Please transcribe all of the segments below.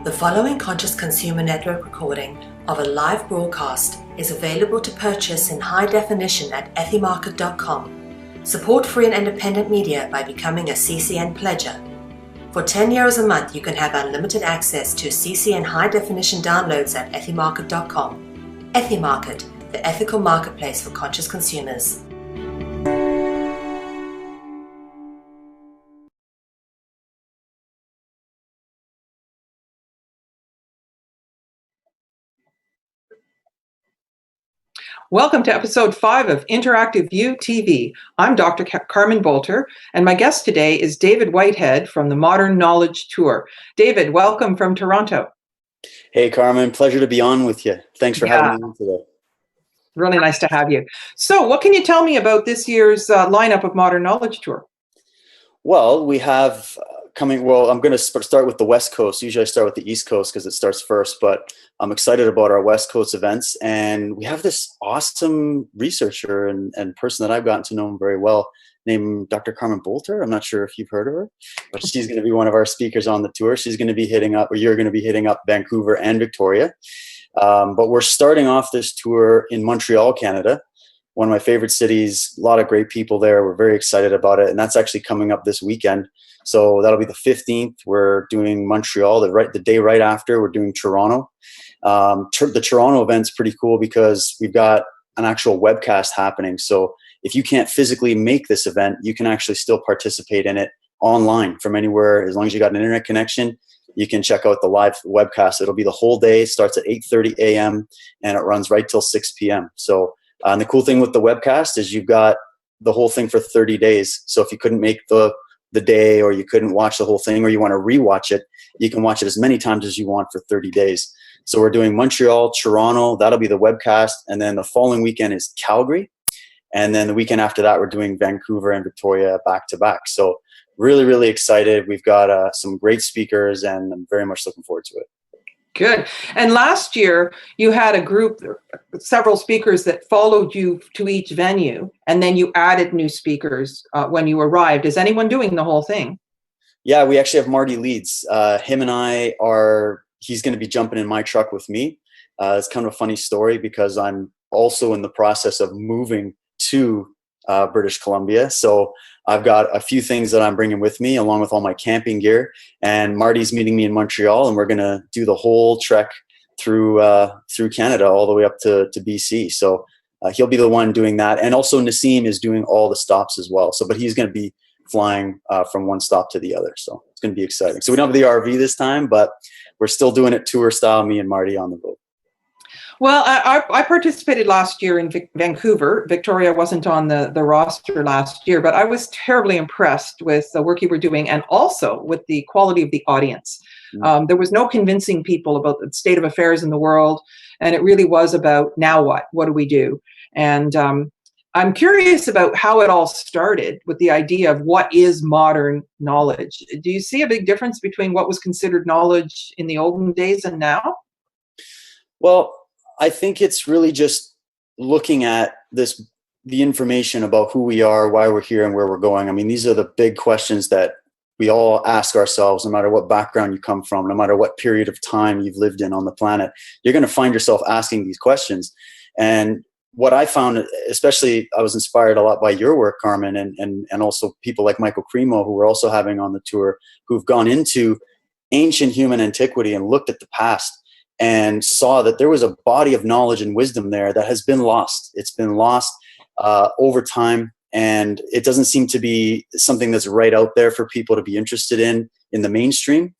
The following Conscious Consumer Network recording of a live broadcast is available to purchase in high definition at ethymarket.com. Support free and independent media by becoming a CCN pledger. For €10 a month, you can have unlimited access to CCN high definition downloads at ethymarket.com. Ethymarket, the ethical marketplace for conscious consumers. Welcome to episode 5 of Interactive View TV. I'm Dr. Carmen Boulter, and my guest today is David Whitehead from the Modern Knowledge Tour. David, welcome from Toronto. Hey, Carmen, pleasure to be on with you. Thanks for having me on today. Really nice to have you. So what can you tell me about this year's lineup of Modern Knowledge Tour? Well, we have I'm going to start with the West Coast. Usually I start with the East Coast because it starts first, but I'm excited about our West Coast events. And we have this awesome researcher and person that I've gotten to know very well named Dr. Carmen Boulter. I'm not sure if you've heard of her, but she's going to be one of our speakers on the tour. She's going to be you're going to be hitting up Vancouver and Victoria. But we're starting off this tour in Montreal, Canada. One of my favorite cities, a lot of great people there. We're very excited about it. And that's actually coming up this weekend. So that'll be the 15th. We're doing Montreal. The day right after, we're doing Toronto. The Toronto event's pretty cool because we've got an actual webcast happening. So if you can't physically make this event, you can actually still participate in it online from anywhere. As long as you got an internet connection, you can check out the live webcast. It'll be the whole day. It starts at 8:30 a.m. and it runs right till 6 p.m. So and the cool thing with the webcast is you've got the whole thing for 30 days. So if you couldn't make the day, or you couldn't watch the whole thing, or you want to rewatch it, you can watch it as many times as you want for 30 days. So we're doing Montreal, Toronto, that'll be the webcast. And then the following weekend is Calgary. And then the weekend after that, we're doing Vancouver and Victoria back to back. So really, really excited. We've got some great speakers and I'm very much looking forward to it. Good. And last year, you had a group, several speakers that followed you to each venue, and then you added new speakers when you arrived. Is anyone doing the whole thing? Yeah, we actually have Marty Leeds. Him and he's going to be jumping in my truck with me. It's kind of a funny story because I'm also in the process of moving to British Columbia. So I've got a few things that I'm bringing with me along with all my camping gear, and Marty's meeting me in Montreal, and we're going to do the whole trek through Canada all the way up to BC. So he'll be the one doing that. And also Nassim is doing all the stops as well. But he's going to be flying from one stop to the other. So it's going to be exciting. So we don't have the RV this time, but we're still doing it tour style, me and Marty on the boat. Well, I participated last year in Vancouver. Victoria wasn't on the roster last year, but I was terribly impressed with the work you were doing and also with the quality of the audience. Mm-hmm. There was no convincing people about the state of affairs in the world, and it really was about now what? What do we do? And I'm curious about how it all started with the idea of what is modern knowledge. Do you see a big difference between what was considered knowledge in the olden days and now? Well, I think it's really just looking at the information about who we are, why we're here, and where we're going. I mean, these are the big questions that we all ask ourselves, no matter what background you come from, no matter what period of time you've lived in on the planet. You're going to find yourself asking these questions. And what I found, especially, I was inspired a lot by your work, Carmen, and also people like Michael Cremo, who we're also having on the tour, who've gone into ancient human antiquity and looked at the past and saw that there was a body of knowledge and wisdom there that has been lost. It's been lost over time, and it doesn't seem to be something that's right out there for people to be interested in the mainstream.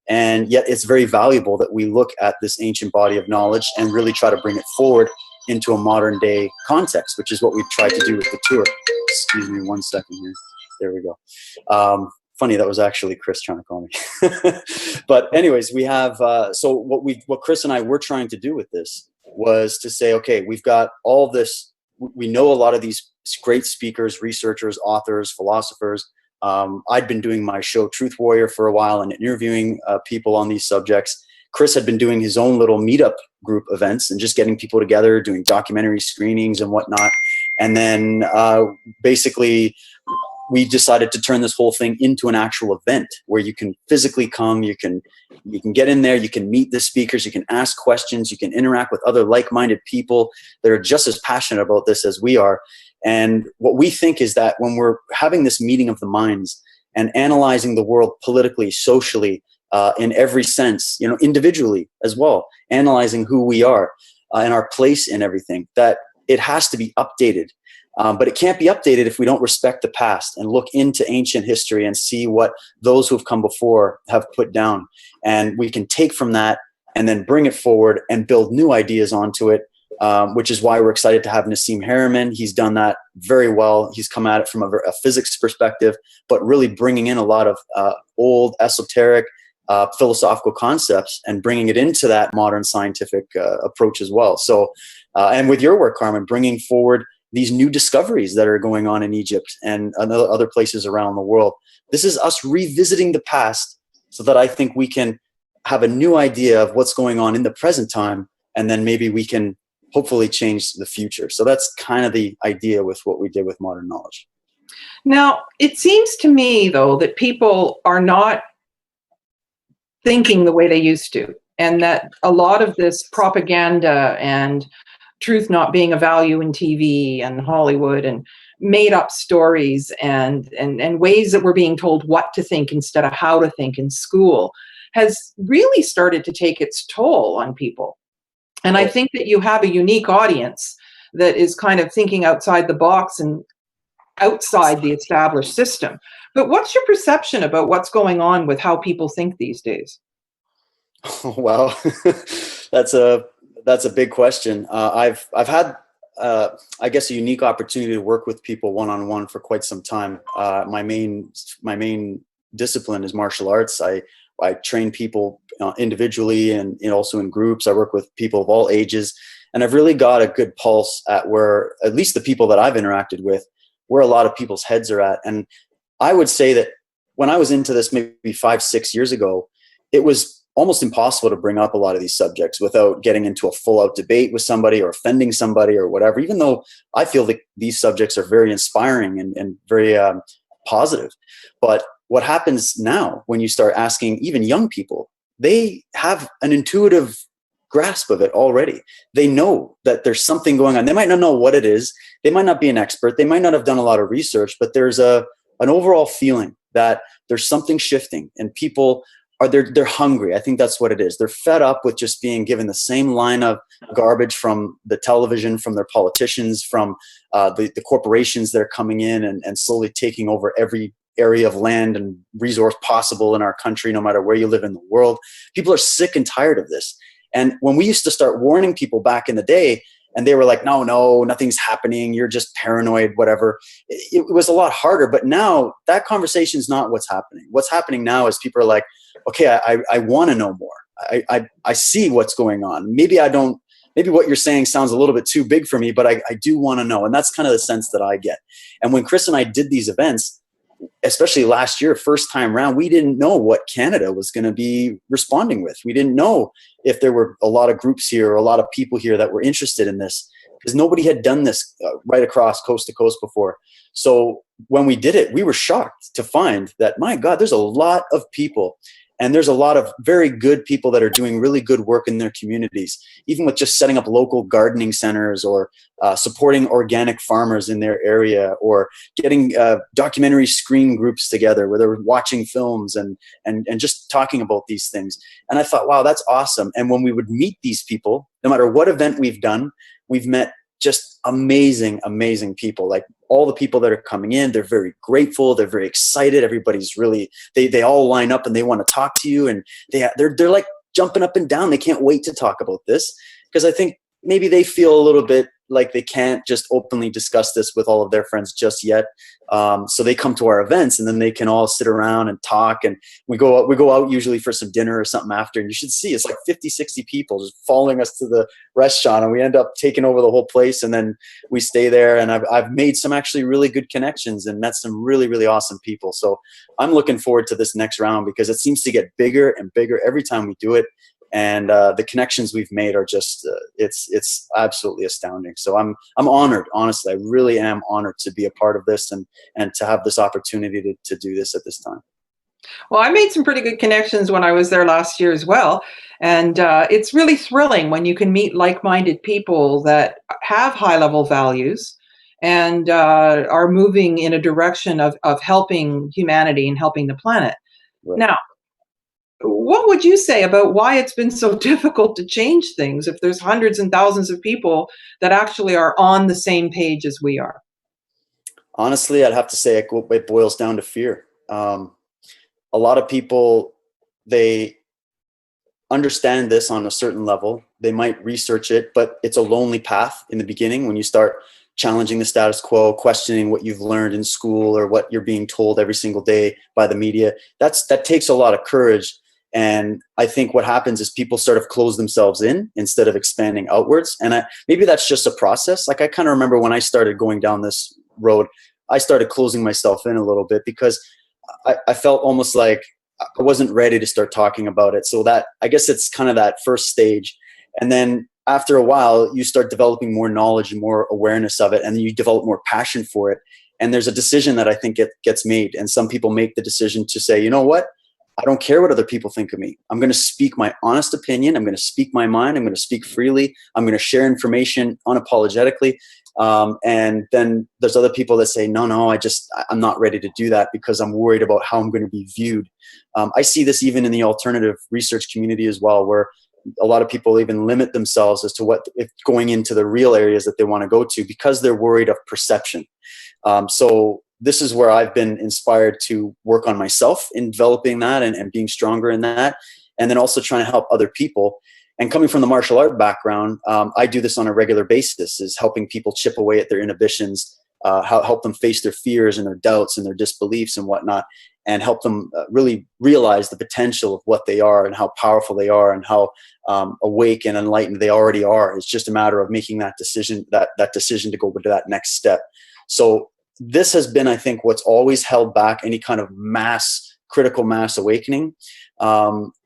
And yet it's very valuable that we look at this ancient body of knowledge and really try to bring it forward into a modern day context, which is what we've tried to do with the tour. Excuse me 1 second here. There we go. Funny, that was actually Chris trying to call me. But anyways, we have, so what Chris and I were trying to do with this was to say, okay, we've got all this, we know a lot of these great speakers, researchers, authors, philosophers. I'd been doing my show Truth Warrior for a while and interviewing people on these subjects. Chris had been doing his own little meetup group events and just getting people together, doing documentary screenings and whatnot. And then basically we decided to turn this whole thing into an actual event where you can physically come, you can get in there, you can meet the speakers, you can ask questions, you can interact with other like-minded people that are just as passionate about this as we are. And what we think is that when we're having this meeting of the minds and analyzing the world politically, socially, in every sense, individually as well, analyzing who we are and our place in everything, that it has to be updated. But it can't be updated if we don't respect the past and look into ancient history and see what those who have come before have put down. And we can take from that and then bring it forward and build new ideas onto it, which is why we're excited to have Nassim Harriman. He's done that very well. He's come at it from a physics perspective, but really bringing in a lot of old esoteric philosophical concepts and bringing it into that modern scientific approach as well. So, and with your work, Carmen, bringing forward these new discoveries that are going on in Egypt and other places around the world. This is us revisiting the past so that I think we can have a new idea of what's going on in the present time, and then maybe we can hopefully change the future. So that's kind of the idea with what we did with Modern Knowledge. Now, it seems to me, though, that people are not thinking the way they used to, and that a lot of this propaganda and truth not being a value in TV and Hollywood and made up stories and ways that we're being told what to think instead of how to think in school has really started to take its toll on people. And I think that you have a unique audience that is kind of thinking outside the box and outside the established system. But what's your perception about what's going on with how people think these days? Oh, wow. That's a big question. I've had, I guess, a unique opportunity to work with people one-on-one for quite some time. My main discipline is martial arts. I train people individually and also in groups. I work with people of all ages, and I've really got a good pulse at where, at least the people that I've interacted with, where a lot of people's heads are at. And I would say that when I was into this maybe 5-6 years ago, it was almost impossible to bring up a lot of these subjects without getting into a full-out debate with somebody or offending somebody or whatever, even though I feel that these subjects are very inspiring and very positive. But what happens now when you start asking even young people, they have an intuitive grasp of it already. They know that there's something going on. They might not know what it is. They might not be an expert. They might not have done a lot of research, but there's an overall feeling that there's something shifting, and people they're hungry. I think that's what it is. They're fed up with just being given the same line of garbage from the television, from their politicians, from the corporations that are coming in and slowly taking over every area of land and resource possible in our country, no matter where you live in the world. People are sick and tired of this. And when we used to start warning people back in the day, and they were like, no, nothing's happening, you're just paranoid, whatever, it was a lot harder. But now that conversation is not what's happening. What's happening now is people are like, okay, I want to know more. I see what's going on. Maybe what you're saying sounds a little bit too big for me, but I do want to know. And that's kind of the sense that I get. And when Chris and I did these events, especially last year, first time around, we didn't know what Canada was going to be responding with. We didn't know if there were a lot of groups here or a lot of people here that were interested in this, because nobody had done this right across coast to coast before. So when we did it, we were shocked to find that, my God, there's a lot of people. And there's a lot of very good people that are doing really good work in their communities, even with just setting up local gardening centers or supporting organic farmers in their area, or getting documentary screen groups together where they're watching films and just talking about these things. And I thought, wow, that's awesome. And when we would meet these people, no matter what event we've done, we've met just amazing, amazing people. Like all the people that are coming in, they're very grateful. They're very excited. Everybody's really, they all line up and they want to talk to you. And they're like jumping up and down. They can't wait to talk about this, because I think maybe they feel a little bit like they can't just openly discuss this with all of their friends just yet. So they come to our events, and then they can all sit around and talk. And we go out usually for some dinner or something after, and you should see, it's like 50, 60 people just following us to the restaurant, and we end up taking over the whole place. And then we stay there, and I've made some actually really good connections and met some really, really awesome people. So I'm looking forward to this next round, because it seems to get bigger and bigger every time we do it. And the connections we've made are just it's absolutely astounding. So I'm honored, honestly. I really am honored to be a part of this and to have this opportunity to do this at this time. Well, I made some pretty good connections when I was there last year as well. And it's really thrilling when you can meet like-minded people that have high-level values and are moving in a direction of helping humanity and helping the planet. Right. Now, what would you say about why it's been so difficult to change things if there's hundreds and thousands of people that actually are on the same page as we are? Honestly, I'd have to say it boils down to fear. A lot of people, they understand this on a certain level. They might research it, but it's a lonely path in the beginning when you start challenging the status quo, questioning what you've learned in school or what you're being told every single day by the media. That takes a lot of courage. And I think what happens is people sort of close themselves in instead of expanding outwards. And maybe that's just a process. Like I kind of remember when I started going down this road, I started closing myself in a little bit because I felt almost like I wasn't ready to start talking about it. So that, I guess it's kind of that first stage. And then after a while, you start developing more knowledge and more awareness of it, and then you develop more passion for it. And there's a decision that I think gets made. And some people make the decision to say, you know what? I don't care what other people think of me. I'm going to speak my honest opinion. I'm going to speak my mind. I'm going to speak freely. I'm going to share information unapologetically. And then there's other people that say, no, I'm not ready to do that because I'm worried about how I'm going to be viewed. I see this even in the alternative research community as well, where a lot of people even limit themselves as to what if going into the real areas that they want to go to because they're worried of perception. So this is where I've been inspired to work on myself in developing that and being stronger in that. And then also trying to help other people. And coming from the martial art background, I do this on a regular basis, is helping people chip away at their inhibitions, help them face their fears and their doubts and their disbeliefs and whatnot, and help them really realize the potential of what they are and how powerful they are and how awake and enlightened they already are. It's just a matter of making that decision, that decision to go to that next step. So this has been, I think, what's always held back any kind of critical mass awakening,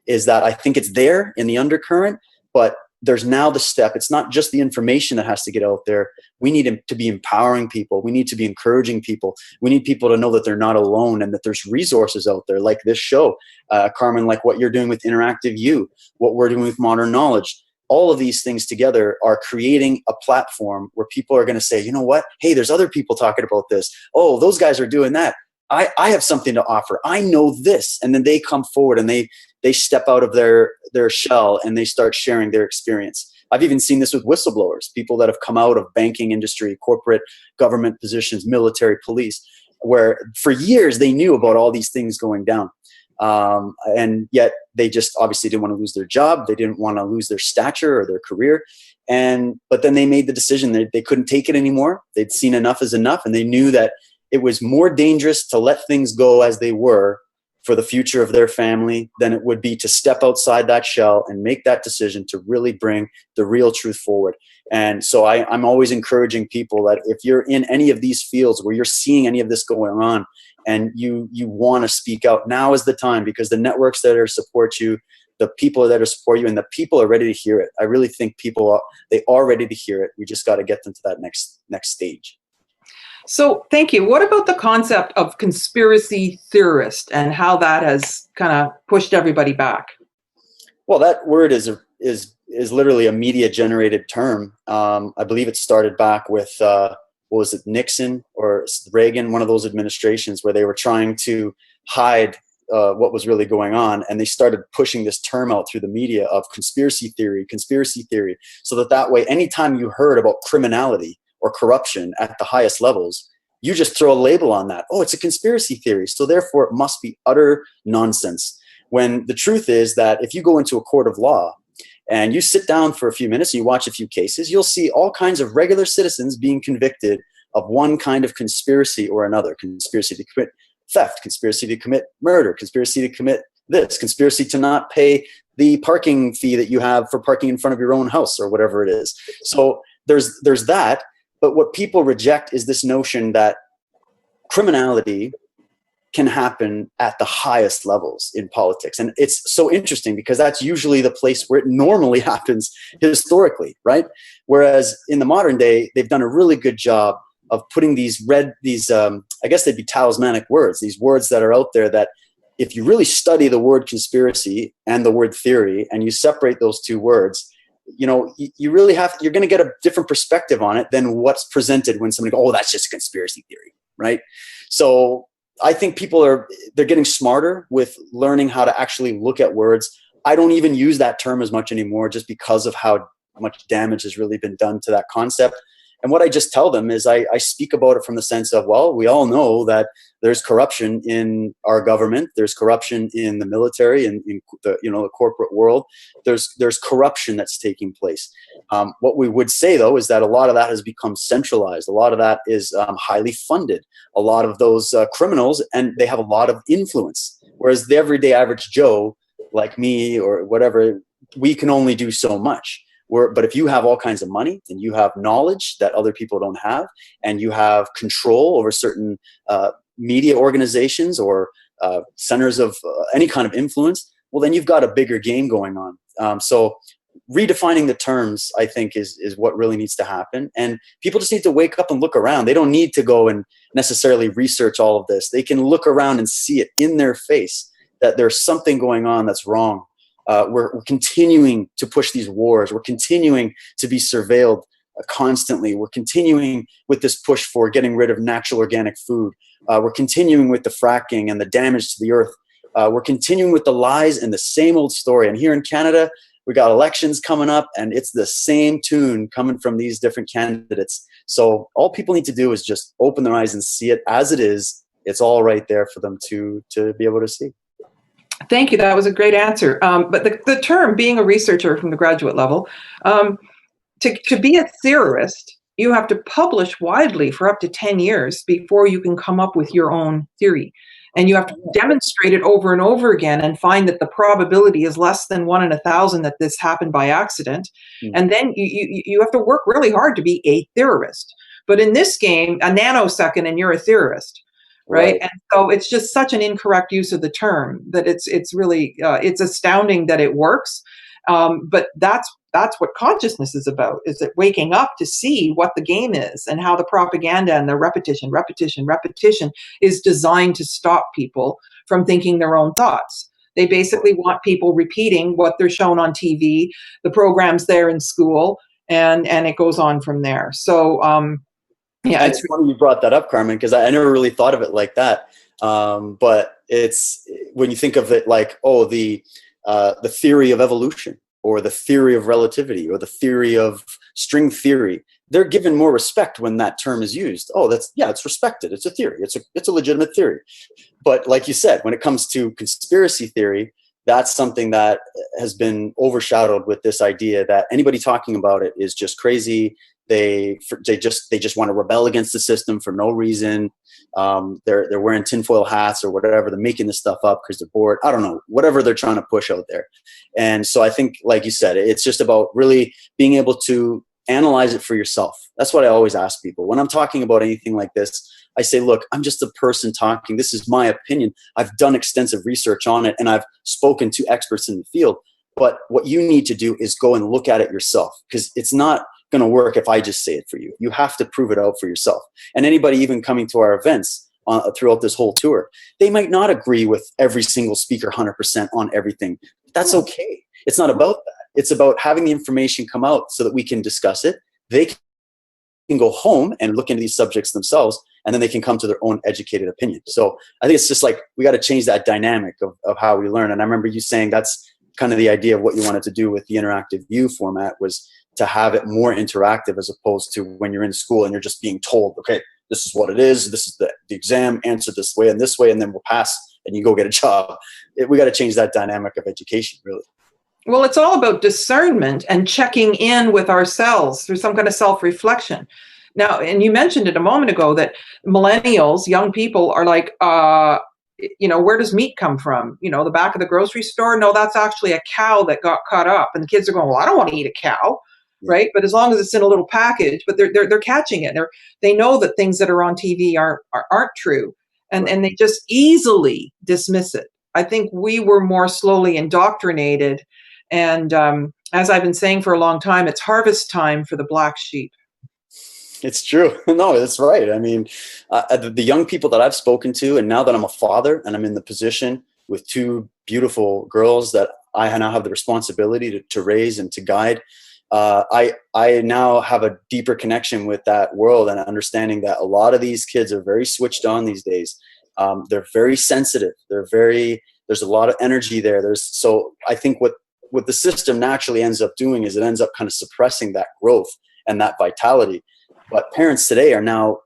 is that I think it's there in the undercurrent, but there's now the step. It's not just the information that has to get out there. We need to be empowering people. We need to be encouraging people. We need people to know that they're not alone and that there's resources out there like this show, Carmen, like what you're doing with Interactive U, what we're doing with Modern Knowledge. All of these things together are creating a platform where people are going to say, you know what? Hey, there's other people talking about this. Oh, those guys are doing that. I have something to offer. I know this. And then they come forward and they step out of their shell and they start sharing their experience. I've even seen this with whistleblowers, people that have come out of banking industry, corporate government positions, military, police, where for years they knew about all these things going down. And yet they just obviously didn't want to lose their job. They didn't want to lose their stature or their career. But then they made the decision that they couldn't take it anymore. They'd seen enough is enough. And they knew that it was more dangerous to let things go as they were for the future of their family than it would be to step outside that shell and make that decision to really bring the real truth forward. And so I'm always encouraging people that if you're in any of these fields where you're seeing any of this going on and you want to speak out, now is the time, because the networks that are support you, the people that are support you, and the people are ready to hear it. I really think they are ready to hear it. We just got to get them to that next stage. So thank you. What about the concept of conspiracy theorist and how that has kind of pushed everybody back? Well, that word is literally a media generated term. I believe it started back with what was it, Nixon or Reagan, one of those administrations where they were trying to hide what was really going on, and they started pushing this term out through the media of conspiracy theory, so that way, anytime you heard about criminality or corruption at the highest levels, you just throw a label on that. Oh, it's a conspiracy theory, so therefore it must be utter nonsense. When the truth is that if you go into a court of law and you sit down for a few minutes and you watch a few cases, you'll see all kinds of regular citizens being convicted of one kind of conspiracy or another. Conspiracy to commit theft, conspiracy to commit murder, conspiracy to commit this, conspiracy to not pay the parking fee that you have for parking in front of your own house or whatever it is. So there's that. But what people reject is this notion that criminality can happen at the highest levels in politics. And it's so interesting because that's usually the place where it normally happens historically, right? Whereas in the modern day, they've done a really good job of putting these I guess they'd be talismanic words, these words that are out there that if you really study the word conspiracy and the word theory and you separate those two words, you know, you really you're going to get a different perspective on it than what's presented when somebody goes, oh, that's just a conspiracy theory, right? So I think they're getting smarter with learning how to actually look at words. I don't even use that term as much anymore just because of how much damage has really been done to that concept. And what I just tell them is I speak about it from the sense of, well, we all know that there's corruption in our government. There's corruption in the military and in the corporate world. There's corruption that's taking place. What we would say, though, is that a lot of that has become centralized. A lot of that is highly funded. A lot of those criminals, and they have a lot of influence. Whereas the everyday average Joe, like me or whatever, we can only do so much. But if you have all kinds of money and you have knowledge that other people don't have, and you have control over certain media organizations or centers of any kind of influence, well, then you've got a bigger game going on. So redefining the terms, I think, is what really needs to happen. And people just need to wake up and look around. They don't need to go and necessarily research all of this. They can look around and see it in their face that there's something going on that's wrong. We're continuing to push these wars. We're continuing to be surveilled constantly. We're continuing with this push for getting rid of natural organic food. We're continuing with the fracking and the damage to the earth. We're continuing with the lies and the same old story. And here in Canada, we got elections coming up, and it's the same tune coming from these different candidates. So all people need to do is just open their eyes and see it as it is. It's all right there for them to be able to see. Thank you. That was a great answer. But the term, being a researcher from the graduate level, to be a theorist, you have to publish widely for up to 10 years before you can come up with your own theory. And you have to demonstrate it over and over again and find that the probability is less than 1 in 1,000 that this happened by accident. And then you have to work really hard to be a theorist. But in this game, a nanosecond and you're a theorist. Right. And so it's just such an incorrect use of the term that it's really it's astounding that it works. But that's what consciousness is about, is it waking up to see what the game is and how the propaganda and the repetition is designed to stop people from thinking their own thoughts. They basically want people repeating what they're shown on TV, the programs there in school, and it goes on from there. So yeah, it's funny you brought that up, Carmen, because I never really thought of it like that. But it's when you think of it like, oh, the theory of evolution, or the theory of relativity, or the theory of string theory, they're given more respect when that term is used. Oh, it's respected. It's a theory. It's a legitimate theory. But like you said, when it comes to conspiracy theory, that's something that has been overshadowed with this idea that anybody talking about it is just crazy. They just want to rebel against the system for no reason. They're wearing tinfoil hats or whatever. They're making this stuff up because they're bored. I don't know, whatever they're trying to push out there. And so I think, like you said, it's just about really being able to analyze it for yourself. That's what I always ask people. When I'm talking about anything like this, I say, look, I'm just a person talking. This is my opinion. I've done extensive research on it, and I've spoken to experts in the field. But what you need to do is go and look at it yourself, because it's not going to work if I just say it for you. You have to prove it out for yourself. And anybody even coming to our events throughout this whole tour, they might not agree with every single speaker 100% on everything. That's okay. It's not about that. It's about having the information come out so that we can discuss it. They can go home and look into these subjects themselves, and then they can come to their own educated opinion. So I think it's just like, we got to change that dynamic of how we learn. And I remember you saying that's kind of the idea of what you wanted to do with the interactive view format, was to have it more interactive, as opposed to when you're in school and you're just being told, okay, this is what it is. This is the exam, answer this way, and then we'll pass and you go get a job. We got to change that dynamic of education, really. Well, it's all about discernment and checking in with ourselves through some kind of self-reflection. Now, and you mentioned it a moment ago that millennials, young people, are like, where does meat come from? The back of the grocery store? No, that's actually a cow that got cut up. And the kids are going, well, I don't want to eat a cow. Right. But as long as it's in a little package, but they're catching it. They know that things that are on TV aren't true. and they just easily dismiss it. I think we were more slowly indoctrinated. And as I've been saying for a long time, it's harvest time for the black sheep. It's true. No, that's right. I mean, the young people that I've spoken to, and now that I'm a father and I'm in the position with two beautiful girls that I now have the responsibility to raise and to guide, I now have a deeper connection with that world and understanding that a lot of these kids are very switched on these days. They're very sensitive. There's a lot of energy there. So I think what the system naturally ends up doing is it ends up kind of suppressing that growth and that vitality. But parents today are now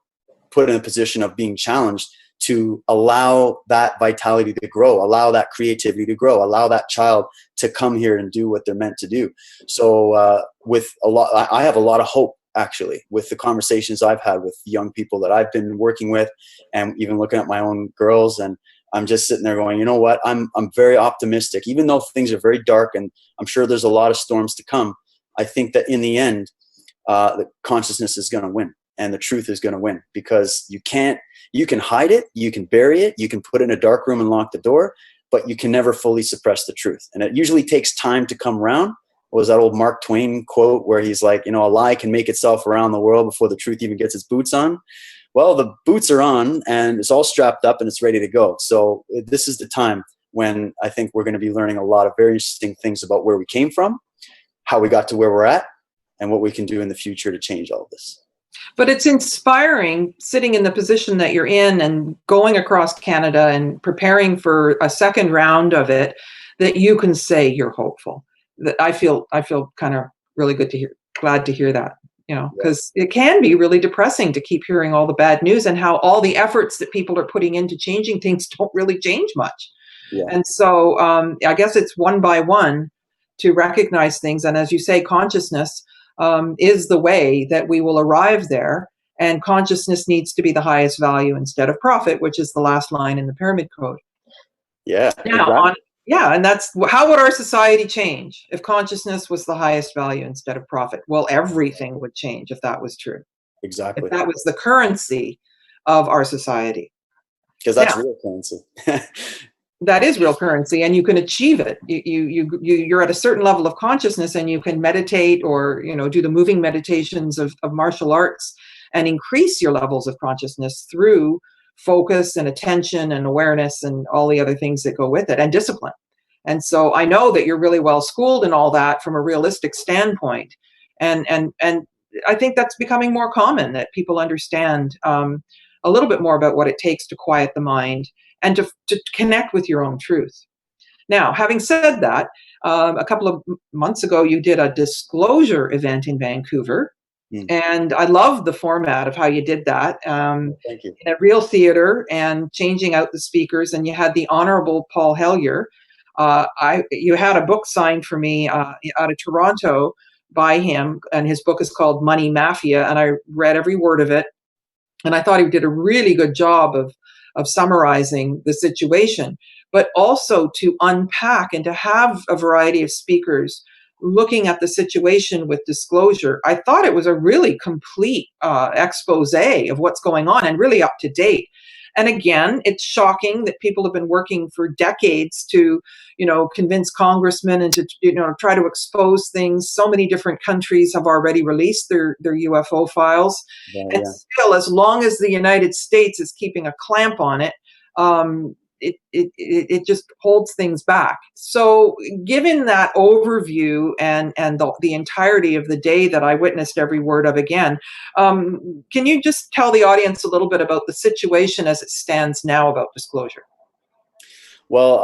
put in a position of being challenged to allow that vitality to grow, allow that creativity to grow, allow that child to come here and do what they're meant to do. So I have a lot of hope, actually, with the conversations I've had with young people that I've been working with, and even looking at my own girls. And I'm just sitting there going, you know what, I'm very optimistic, even though things are very dark and I'm sure there's a lot of storms to come. I think that in the end, the consciousness is going to win and the truth is going to win, because you can hide it, you can bury it, you can put it in a dark room and lock the door, but you can never fully suppress the truth. And it usually takes time to come around. What was that old Mark Twain quote where he's like, a lie can make itself around the world before the truth even gets its boots on? Well, the boots are on and it's all strapped up and it's ready to go. So this is the time when I think we're going to be learning a lot of very interesting things about where we came from, how we got to where we're at, and what we can do in the future to change all of this. But it's inspiring sitting in the position that you're in and going across Canada and preparing for a second round of it, that you can say you're hopeful. That I feel kind of really glad to hear that, because it can be really depressing to keep hearing all the bad news and how all the efforts that people are putting into changing things don't really change much. Yeah. And so I guess it's one by one to recognize things. And as you say, consciousness is the way that we will arrive there. And consciousness needs to be the highest value instead of profit, which is the last line in the pyramid code. Yeah. Now, and that's how would our society change if consciousness was the highest value instead of profit? Well, everything would change if that was true. Exactly. If that was the currency of our society. Because that's real currency. That is real currency, and you can achieve it. You're at a certain level of consciousness, and you can meditate or do the moving meditations of martial arts and increase your levels of consciousness through focus and attention and awareness and all the other things that go with it, and discipline. And so I know that you're really well schooled in all that from a realistic standpoint, and I think that's becoming more common, that people understand a little bit more about what it takes to quiet the mind and to connect with your own truth. Now, having said that, a couple of months ago, you did a disclosure event in Vancouver. And I love the format of how you did that. Thank you. In a real theater and changing out the speakers. And you had the Honorable Paul Hellyer. You had a book signed for me out of Toronto by him. And his book is called Money Mafia. And I read every word of it. And I thought he did a really good job of summarizing the situation, but also to unpack and to have a variety of speakers looking at the situation with disclosure. I thought it was a really complete expose of what's going on and really up to date. And again, it's shocking that people have been working for decades to, convince congressmen and to, try to expose things. So many different countries have already released their UFO files. And still, as long as the United States is keeping a clamp on it, it just holds things back. So given that overview and the entirety of the day that I witnessed every word of again, can you just tell the audience a little bit about the situation as it stands now about disclosure? Well,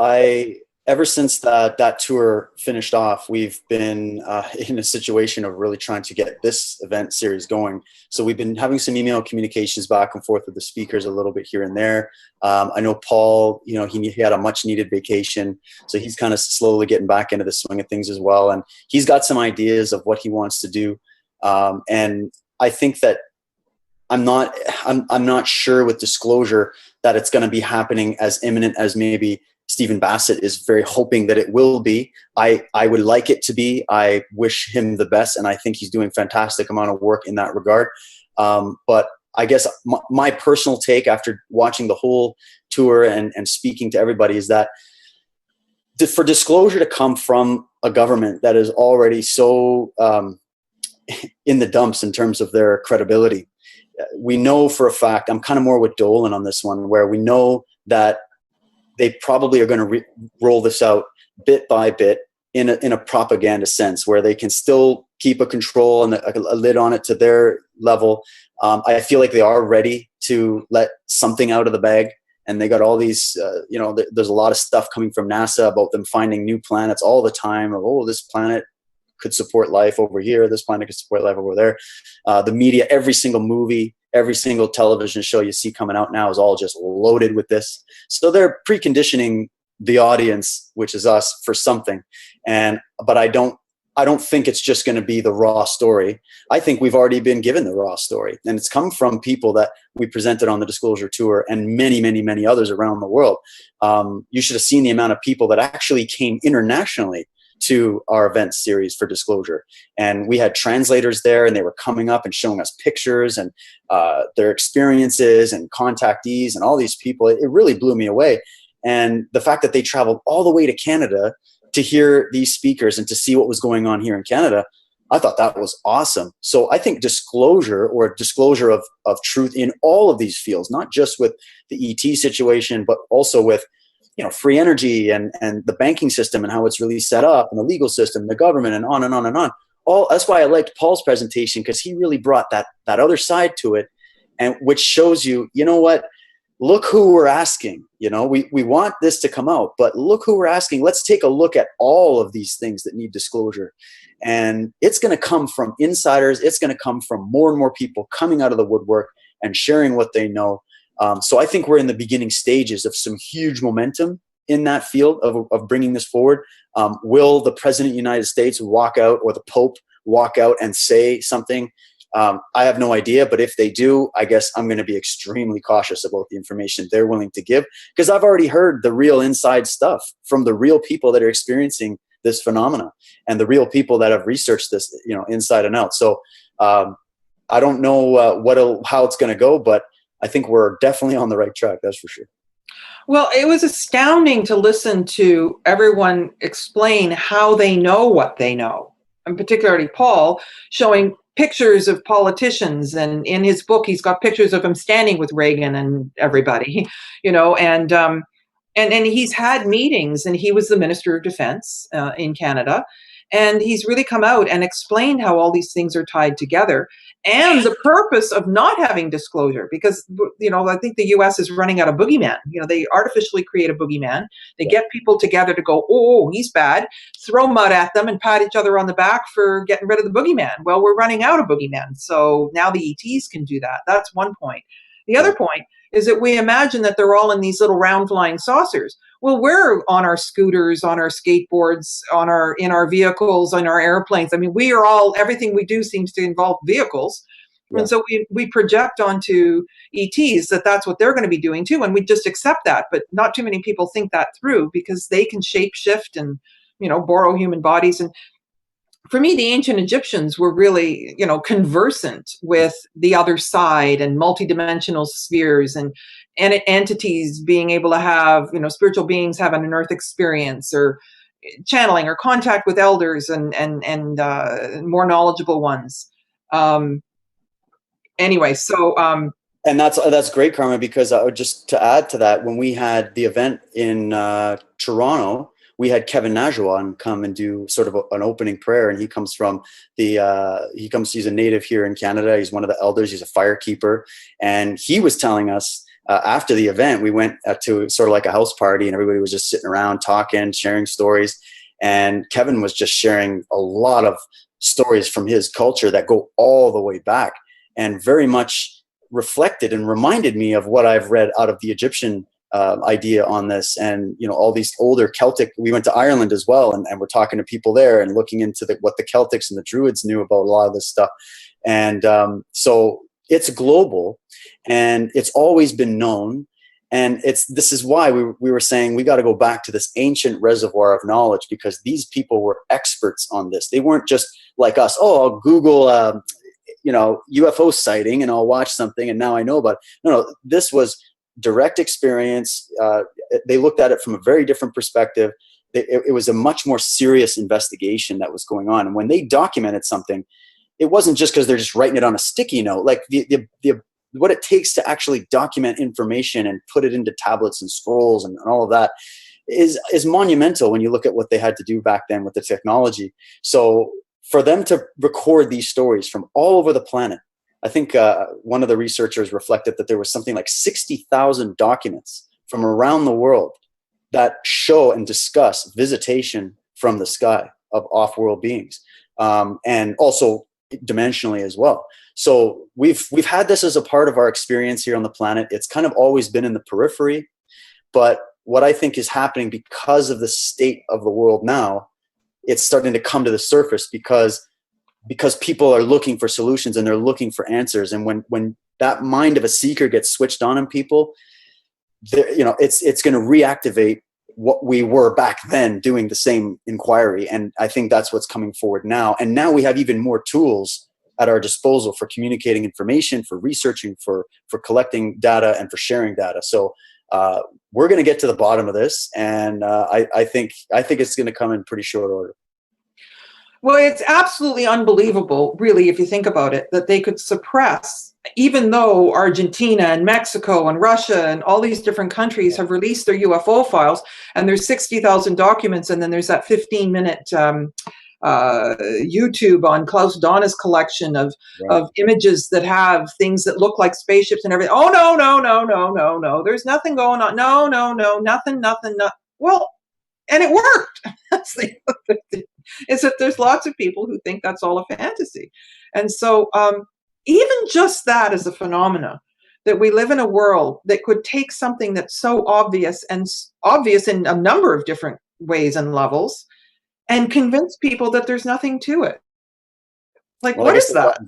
ever since that tour finished off, we've been in a situation of really trying to get this event series going. So we've been having some email communications back and forth with the speakers a little bit here and there. I know Paul, he had a much needed vacation. So he's kind of slowly getting back into the swing of things as well. And he's got some ideas of what he wants to do. And I think that I'm not sure with disclosure that it's going to be happening as imminent as maybe Stephen Bassett is very hoping that it will be. I would like it to be. I wish him the best, and I think he's doing a fantastic amount of work in that regard. But I guess my personal take after watching the whole tour and speaking to everybody is that for disclosure to come from a government that is already so in the dumps in terms of their credibility, we know for a fact, I'm kind of more with Dolan on this one, where we know that they probably are going to roll this out bit by bit in a propaganda sense, where they can still keep a control and a lid on it to their level. I feel like they are ready to let something out of the bag, and they got all these, there's a lot of stuff coming from NASA about them finding new planets all the time. Of, oh, this planet could support life over here. This planet could support life over there. The media, every single movie, every single television show you see coming out now is all just loaded with this. So they're preconditioning the audience, which is us, for something. But I don't think it's just going to be the raw story. I think we've already been given the raw story, and it's come from people that we presented on the Disclosure Tour and many, many, many others around the world. You should have seen the amount of people that actually came internationally to our event series for Disclosure. And we had translators there, and they were coming up and showing us pictures and their experiences and contactees and all these people. It really blew me away. And the fact that they traveled all the way to Canada to hear these speakers and to see what was going on here in Canada, I thought that was awesome. So I think disclosure, or disclosure of truth in all of these fields, not just with the ET situation, but also with free energy and the banking system and how it's really set up, and the legal system, the government, and on and on and on. That's why I liked Paul's presentation, because he really brought that other side to it, and which shows you, what, look who we're asking. We want this to come out, but look who we're asking. Let's take a look at all of these things that need disclosure. And it's going to come from insiders. It's going to come from more and more people coming out of the woodwork and sharing what they know. So I think we're in the beginning stages of some huge momentum in that field of bringing this forward. Will the President of the United States walk out, or the Pope walk out and say something? I have no idea, but if they do, I guess I'm going to be extremely cautious about the information they're willing to give, because I've already heard the real inside stuff from the real people that are experiencing this phenomena, and the real people that have researched this, inside and out. So I don't know how it's going to go, but I think we're definitely on the right track. That's for sure. Well, it was astounding to listen to everyone explain how they know what they know, and particularly Paul showing pictures of politicians, and in his book he's got pictures of him standing with Reagan and everybody, and he's had meetings, and he was the Minister of Defense in Canada, and he's really come out and explained how all these things are tied together, and the purpose of not having disclosure, because I think the US is running out of boogeyman. They artificially create a boogeyman. They get people together to go, oh, he's bad, throw mud at them and pat each other on the back for getting rid of the boogeyman. Well, we're running out of boogeyman, so now the ETs can do that. That's one point. The other point is that we imagine that they're all in these little round flying saucers. Well, we're on our scooters, on our skateboards, in our vehicles, on our airplanes. I mean, we are all, everything we do seems to involve vehicles. Yeah. And so we project onto ETs that that's what they're going to be doing too. And we just accept that. But not too many people think that through, because they can shape shift and, borrow human bodies. And for me, the ancient Egyptians were really, conversant with the other side and multidimensional spheres and entities being able to have, spiritual beings having an earth experience, or channeling, or contact with elders and more knowledgeable ones. Anyway, so. And that's great, Carmen, because just to add to that, when we had the event in Toronto, we had Kevin Najwa come and do sort of an opening prayer, and he comes from he's a native here in Canada. He's one of the elders. He's a firekeeper, and he was telling us after the event, we went to sort of like a house party, and everybody was just sitting around talking, sharing stories, and Kevin was just sharing a lot of stories from his culture that go all the way back, and very much reflected and reminded me of what I've read out of the Egyptian idea on this, and all these older Celtic. We went to Ireland as well, and we're talking to people there and looking into what the Celtics and the Druids knew about a lot of this stuff. And so it's global, and it's always been known. And this is why we were saying we got to go back to this ancient reservoir of knowledge, because these people were experts on this. They weren't just like us. Oh, I'll Google UFO sighting and I'll watch something and now I know about it. No, this was direct experience. They looked at it from a very different perspective. It was a much more serious investigation that was going on. And when they documented something, it wasn't just because they're just writing it on a sticky note. Like what it takes to actually document information and put it into tablets and scrolls and all of that is monumental when you look at what they had to do back then with the technology. So for them to record these stories from all over the planet, I think one of the researchers reflected that there was something like 60,000 documents from around the world that show and discuss visitation from the sky of off-world beings, and also dimensionally as well. So we've had this as a part of our experience here on the planet. It's kind of always been in the periphery, but what I think is happening because of the state of the world now, it's starting to come to the surface because people are looking for solutions and they're looking for answers. And when that mind of a seeker gets switched on in people, it's going to reactivate what we were back then doing the same inquiry. And I think that's what's coming forward now. And now we have even more tools at our disposal for communicating information, for researching, for collecting data, and for sharing data. So we're going to get to the bottom of this, and I think it's going to come in pretty short order. Well, it's absolutely unbelievable, really, if you think about it, that they could suppress, even though Argentina and Mexico and Russia and all these different countries have released their UFO files, and there's 60,000 documents, and then there's that 15-minute YouTube on Klaus Donna's collection of images that have things that look like spaceships and everything. Oh, no, there's nothing going on. No, nothing. Well, and it worked. That's the other thing, is that there's lots of people who think that's all a fantasy. And so even just that is a phenomena, that we live in a world that could take something that's so obvious and obvious in a number of different ways and levels and convince people that there's nothing to it. Like, what is that?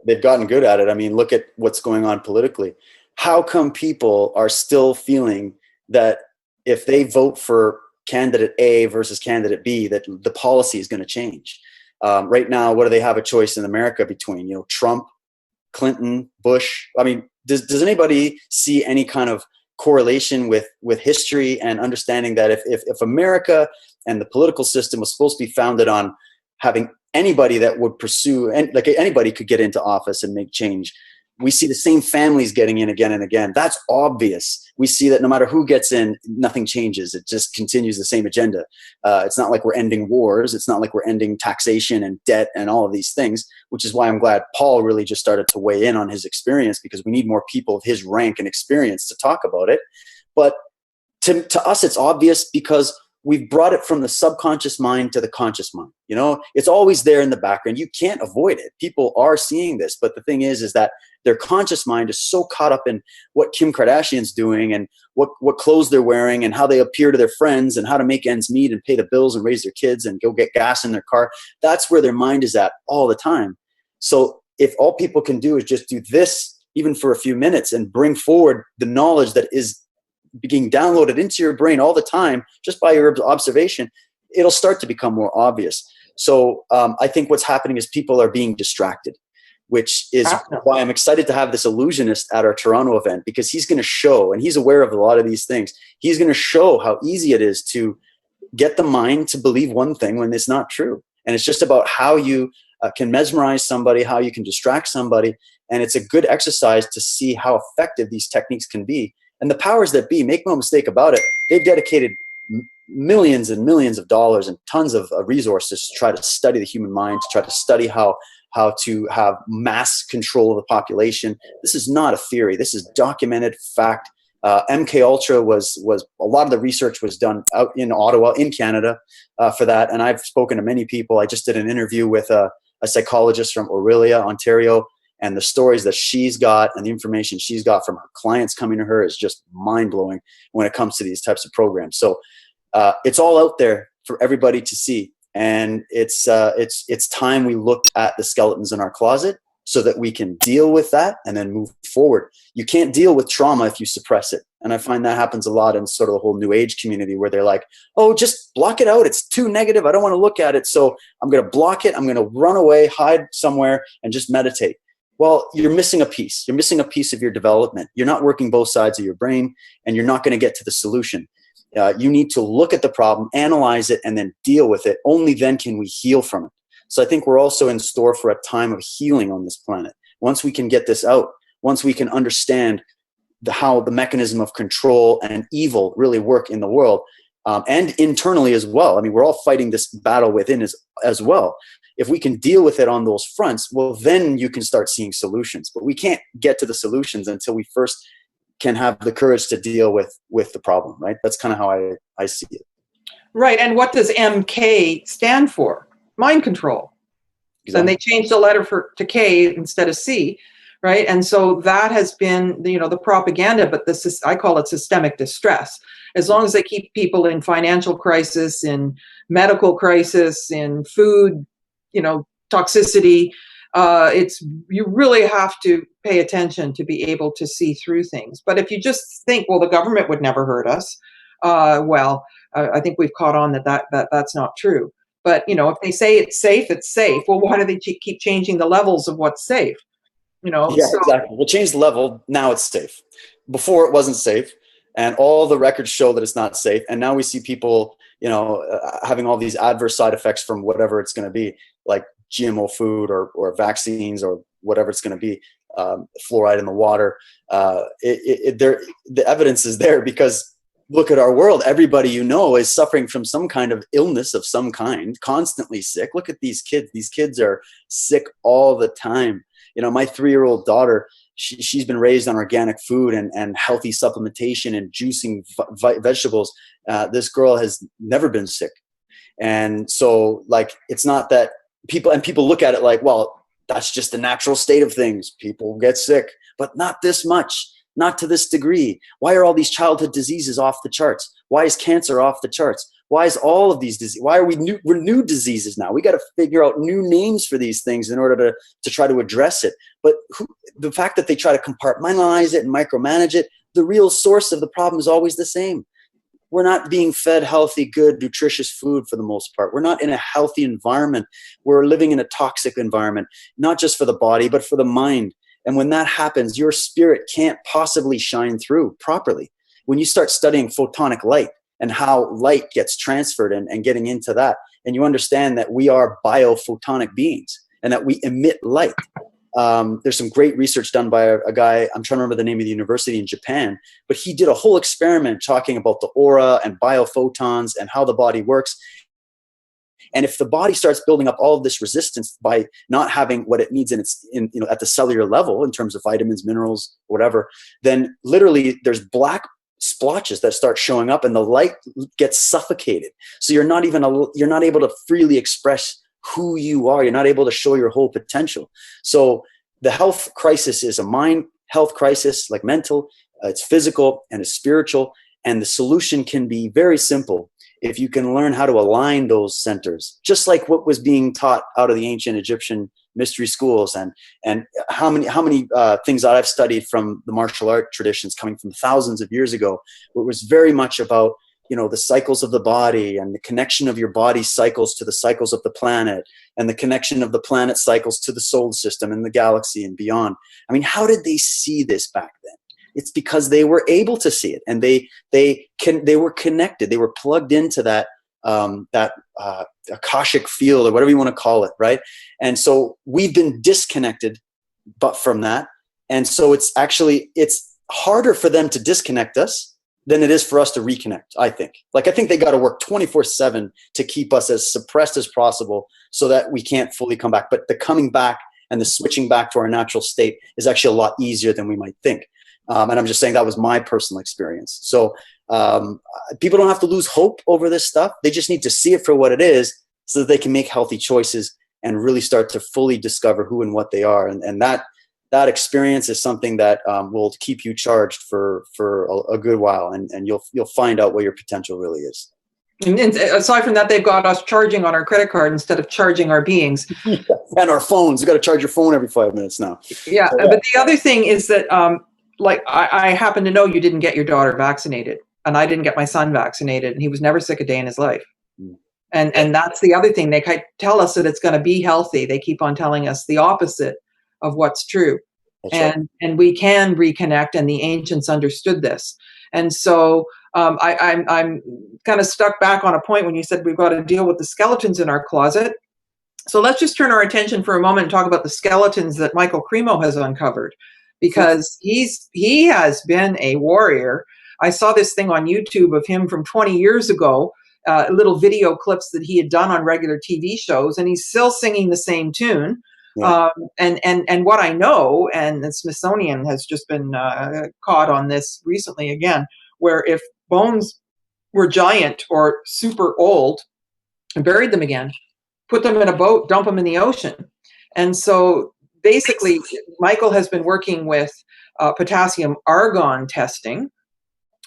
They've gotten good at it. I mean, look at what's going on politically. How come people are still feeling that if they vote for candidate A versus candidate B, that the policy is going to change? Right now, what do they have a choice in America between, Trump, Clinton, Bush? I mean, does anybody see any kind of correlation with history and understanding that if America and the political system was supposed to be founded on having anybody that would pursue, and like anybody could get into office and make change, we see the same families getting in again and again. That's obvious. We see that no matter who gets in, nothing changes. It just continues the same agenda. It's not like we're ending wars. It's not like we're ending taxation and debt and all of these things, which is why I'm glad Paul really just started to weigh in on his experience, because we need more people of his rank and experience to talk about it. But to us, it's obvious because we've brought it from the subconscious mind to the conscious mind. It's always there in the background. You can't avoid it. People are seeing this. But the thing is that their conscious mind is so caught up in what Kim Kardashian's doing and what clothes they're wearing and how they appear to their friends and how to make ends meet and pay the bills and raise their kids and go get gas in their car. That's where their mind is at all the time. So if all people can do is just do this, even for a few minutes, and bring forward the knowledge that is being downloaded into your brain all the time, just by your observation, it'll start to become more obvious. So I think what's happening is people are being distracted, which is why I'm excited to have this illusionist at our Toronto event, because he's going to show, and he's aware of a lot of these things, he's going to show how easy it is to get the mind to believe one thing when it's not true. And it's just about how you can mesmerize somebody, how you can distract somebody. And it's a good exercise to see how effective these techniques can be. And the powers that be, make no mistake about it, they've dedicated millions and millions of dollars and tons of resources to try to study the human mind, to try to study how to have mass control of the population. This is not a theory. This is documented fact. MK Ultra was a lot of the research was done out in Ottawa, in Canada, for that. And I've spoken to many people. I just did an interview with a psychologist from Orillia, Ontario. And the stories that she's got and the information she's got from her clients coming to her is just mind-blowing when it comes to these types of programs. So it's all out there for everybody to see. And it's time we looked at the skeletons in our closet so that we can deal with that and then move forward. You can't deal with trauma if you suppress it. And I find that happens a lot in sort of the whole New Age community, where they're like, oh, just block it out. It's too negative. I don't want to look at it. So I'm going to block it. I'm going to run away, hide somewhere, and just meditate. Well, you're missing a piece. You're missing a piece of your development. You're not working both sides of your brain, and you're not going to get to the solution. You need to look at the problem, analyze it, and then deal with it. Only then can we heal from it. So I think we're also in store for a time of healing on this planet. Once we can get this out, once we can understand how the mechanism of control and evil really work in the world, and internally as well. I mean, we're all fighting this battle within as well. If we can deal with it on those fronts, well, then you can start seeing solutions. But we can't get to the solutions until we first can have the courage to deal with the problem, right? That's kind of how I see it. Right. And what does MK stand for? Mind control. Exactly. And they changed the letter to K instead of C, right? And so that has been, the propaganda, but I call it systemic distress. As long as they keep people in financial crisis, in medical crisis, in food, toxicity, you really have to pay attention to be able to see through things. But if you just think, well, the government would never hurt us, I think we've caught on that's not true. But, if they say it's safe, it's safe. Well, why do they keep changing the levels of what's safe? Yeah, exactly. We'll change the level. Now it's safe. Before it wasn't safe. And all the records show that it's not safe. And now we see people, having all these adverse side effects from whatever it's going to be, like GMO food or vaccines or whatever it's going to be, fluoride in the water. The evidence is there because look at our world. Everybody is suffering from some kind of illness of some kind, constantly sick. Look at these kids. These kids are sick all the time. My 3-year-old daughter, she's been raised on organic food and healthy supplementation and juicing vegetables. This girl has never been sick. And so it's not that people look at it like, well, that's just the natural state of things. People get sick, but not this much. Not to this degree. Why are all these childhood diseases off the charts? Why is cancer off the charts? Why is all of these diseases? Why are we're new diseases now? We got to figure out new names for these things in order to try to address it. But the fact that they try to compartmentalize it and micromanage it, the real source of the problem is always the same. We're not being fed healthy, good, nutritious food for the most part. We're not in a healthy environment. We're living in a toxic environment, not just for the body, but for the mind. And when that happens, your spirit can't possibly shine through properly. When you start studying photonic light and how light gets transferred and getting into that, and you understand that we are biophotonic beings and that we emit light. There's some great research done by a guy, I'm trying to remember the name of the university in Japan, but he did a whole experiment talking about the aura and biophotons and how the body works. And if the body starts building up all of this resistance by not having what it needs at the cellular level in terms of vitamins, minerals, whatever, then literally there's black splotches that start showing up and the light gets suffocated. So you're not able to freely express who you are. You're not able to show your whole potential. So the health crisis is a mind health crisis, like mental, it's physical and it's spiritual. And the solution can be very simple. If you can learn how to align those centers, just like what was being taught out of the ancient Egyptian mystery schools, and how many things that I've studied from the martial art traditions coming from thousands of years ago, where it was very much about, the cycles of the body and the connection of your body cycles to the cycles of the planet, and the connection of the planet cycles to the solar system and the galaxy and beyond. I mean, how did they see this back then? It's because they were able to see it, and they were connected. They were plugged into that akashic field, or whatever you want to call it, right? And so we've been disconnected, but from that, and so it's harder for them to disconnect us than it is for us to reconnect. I think they got to work 24/7 to keep us as suppressed as possible, so that we can't fully come back. But the coming back and the switching back to our natural state is actually a lot easier than we might think. And I'm just saying that was my personal experience. So people don't have to lose hope over this stuff. They just need to see it for what it is, so that they can make healthy choices and really start to fully discover who and what they are. And that experience is something that will keep you charged for a good while, and you'll find out what your potential really is. And aside from that, they've got us charging on our credit card instead of charging our beings. And our phones. You got to charge your phone every 5 minutes now. Yeah, so, but the other thing is that I happen to know you didn't get your daughter vaccinated, and I didn't get my son vaccinated, and he was never sick a day in his life. Mm. And that's the other thing. They tell us that it's going to be healthy. They keep on telling us the opposite. of what's true. That's right. And we can reconnect, and the ancients understood this. And so I'm kind of stuck back on a point when you said we've got to deal with the skeletons in our closet. So let's just turn our attention for a moment and talk about the skeletons that Michael Cremo has uncovered, because he has been a warrior. I saw this thing on YouTube of him from 20 years ago, little video clips that he had done on regular TV shows, and he's still singing the same tune. Yeah. And what I know, and the Smithsonian has just been caught on this recently again, where if bones were giant or super old and buried them again, put them in a boat, dump them in the ocean. And so basically, Michael has been working with potassium argon testing,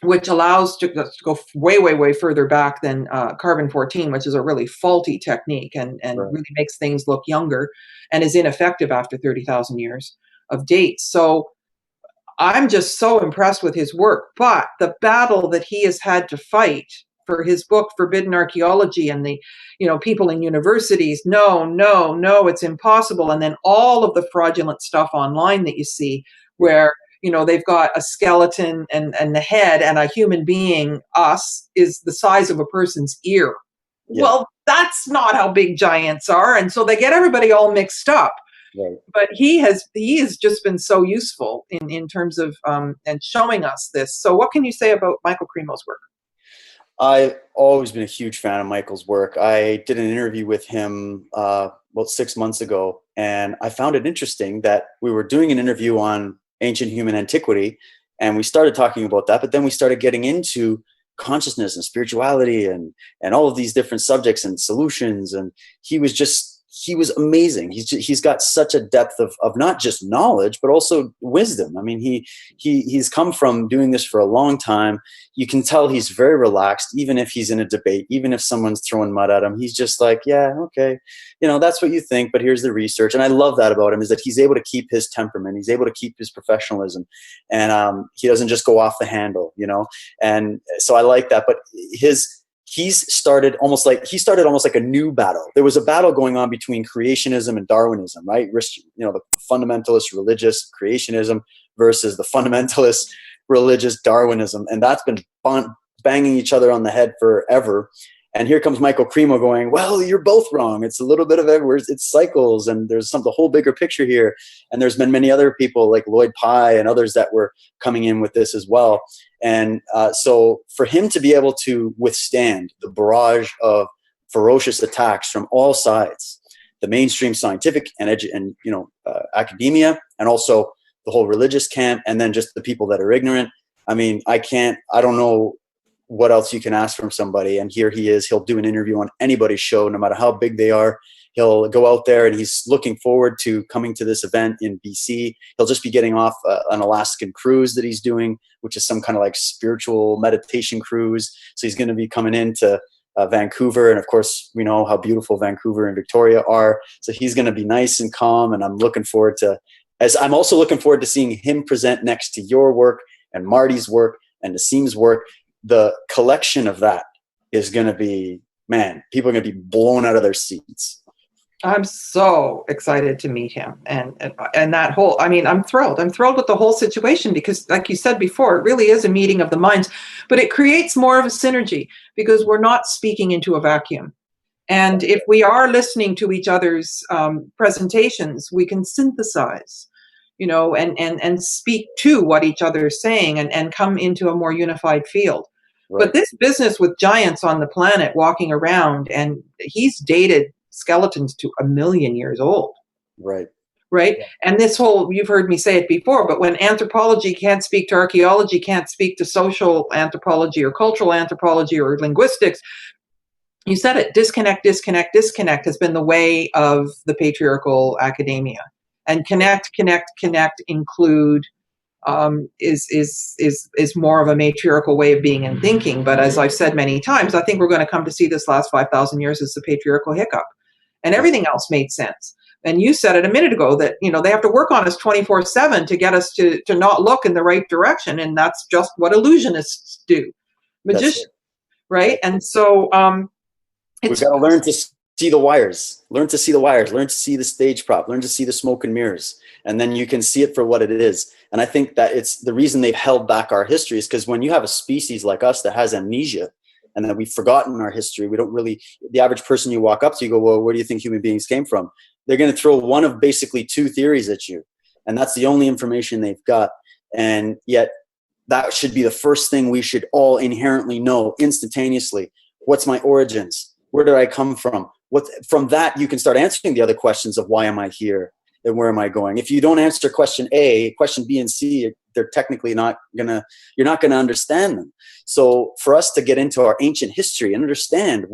which allows to go way, way, way further back than carbon-14, which is a really faulty technique and Right. really makes things look younger and is ineffective after 30,000 years of dates. So I'm just so impressed with his work. But the battle that he has had to fight for his book, Forbidden Archaeology, and the people in universities, no, it's impossible. And then all of the fraudulent stuff online that you see where they've got a skeleton and the head, and a human being, us, is the size of a person's ear. Yeah. Well, that's not how big giants are. And so they get everybody all mixed up. Right. But he has just been so useful in terms of and showing us this. So what can you say about Michael Cremo's work? I've always been a huge fan of Michael's work. I did an interview with him about 6 months ago, and I found it interesting that we were doing an interview on ancient human antiquity, and we started talking about that, but then we started getting into consciousness and spirituality and all of these different subjects and solutions, and he was amazing. He's got such a depth of not just knowledge, but also wisdom. I mean, he's come from doing this for a long time. You can tell he's very relaxed, even if he's in a debate, even if someone's throwing mud at him, he's just like, yeah, okay. That's what you think, but here's the research. And I love that about him, is that he's able to keep his temperament. He's able to keep his professionalism, and he doesn't just go off the handle, And so I like that, but he started almost like a new battle. There was a battle going on between creationism and Darwinism, right? The fundamentalist religious creationism versus the fundamentalist religious Darwinism. And that's been banging each other on the head forever. And here comes Michael Cremo going, well, you're both wrong. It's a little bit of everywhere. It's cycles, and there's the whole bigger picture here. And there's been many other people like Lloyd Pye and others that were coming in with this as well. And so for him to be able to withstand the barrage of ferocious attacks from all sides, the mainstream scientific and academia, and also the whole religious camp, and then just the people that are ignorant. I mean, I don't know what else you can ask from somebody. And here he is. He'll do an interview on anybody's show, no matter how big they are. He'll go out there, and he's looking forward to coming to this event in BC. He'll just be getting off an Alaskan cruise that he's doing, which is some kind of like spiritual meditation cruise. So he's going to be coming into Vancouver. And of course, we know how beautiful Vancouver and Victoria are. So he's going to be nice and calm. And I'm also looking forward to seeing him present next to your work and Marty's work and Nassim's work. The collection of that is going to be, man, people are going to be blown out of their seats. I'm so excited to meet him, and that whole, I'm thrilled. I'm thrilled with the whole situation because, like you said before, it really is a meeting of the minds, but it creates more of a synergy because we're not speaking into a vacuum. And if we are listening to each other's presentations, we can synthesize, and speak to what each other is saying and come into a more unified field. Right. But this business with giants on the planet walking around, and he's dated skeletons to 1 million years old. Right. Yeah. And this whole, you've heard me say it before, but when anthropology can't speak to archaeology, can't speak to social anthropology or cultural anthropology or linguistics, you said it, disconnect has been the way of the patriarchal academia. And connect include is more of a matriarchal way of being and thinking. But as I've said many times, I think we're going to come to see this last 5,000 years as the patriarchal hiccup, and everything else made sense. And you said it a minute ago that they have to work on us 24/7 to get us to not look in the right direction, and that's just what illusionists do, magicians, right? And so we've got to learn to see the wires, learn to see the wires, learn to see the stage prop, learn to see the smoke and mirrors. And then you can see it for what it is. And I think that it's the reason they've held back our history is because when you have a species like us that has amnesia and that we've forgotten our history, we don't really, the average person you walk up to, you go, well, where do you think human beings came from? They're going to throw one of basically two theories at you. And that's the only information they've got. And yet that should be the first thing we should all inherently know instantaneously. What's my origins? Where did I come from? From that, you can start answering the other questions of why am I here and where am I going? If you don't answer question A, question B and C, they're technically you're not gonna understand them. So for us to get into our ancient history and understand,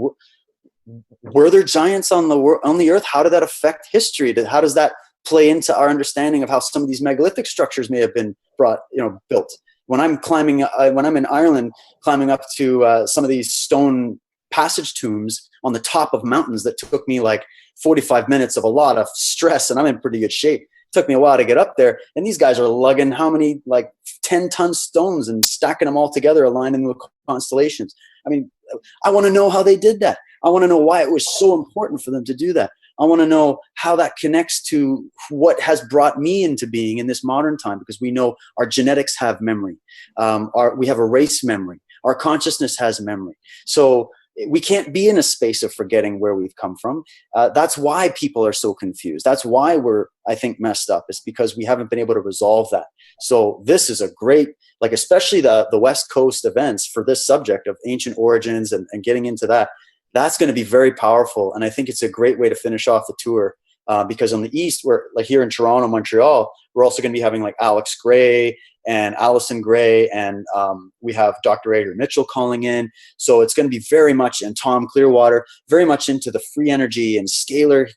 were there giants on the earth? How did that affect history? How does that play into our understanding of how some of these megalithic structures may have been built? When I'm in Ireland, climbing up to some of these stone passage tombs on the top of mountains that took me like 45 minutes of a lot of stress, and I'm in pretty good shape. It took me a while to get up there, and these guys are lugging how many, like 10-ton stones and stacking them all together, aligning them with constellations. I mean, I want to know how they did that. I want to know why it was so important for them to do that. I want to know how that connects to what has brought me into being in this modern time, because we know our genetics have memory. We have a race memory. Our consciousness has memory. So we can't be in a space of forgetting where we've come from. That's why people are so confused. That's why we're, I think, messed up. It's because we haven't been able to resolve that. So this is a great, like, especially the West Coast events for this subject of ancient origins and getting into that. That's going to be very powerful. And I think it's a great way to finish off the tour because on the East, we're like here in Toronto, Montreal, we're also going to be having like Alex Gray and Allison Gray, and we have Dr. Adrian Mitchell calling in. So it's going to be very much, and Tom Clearwater, very much into the free energy and scalar,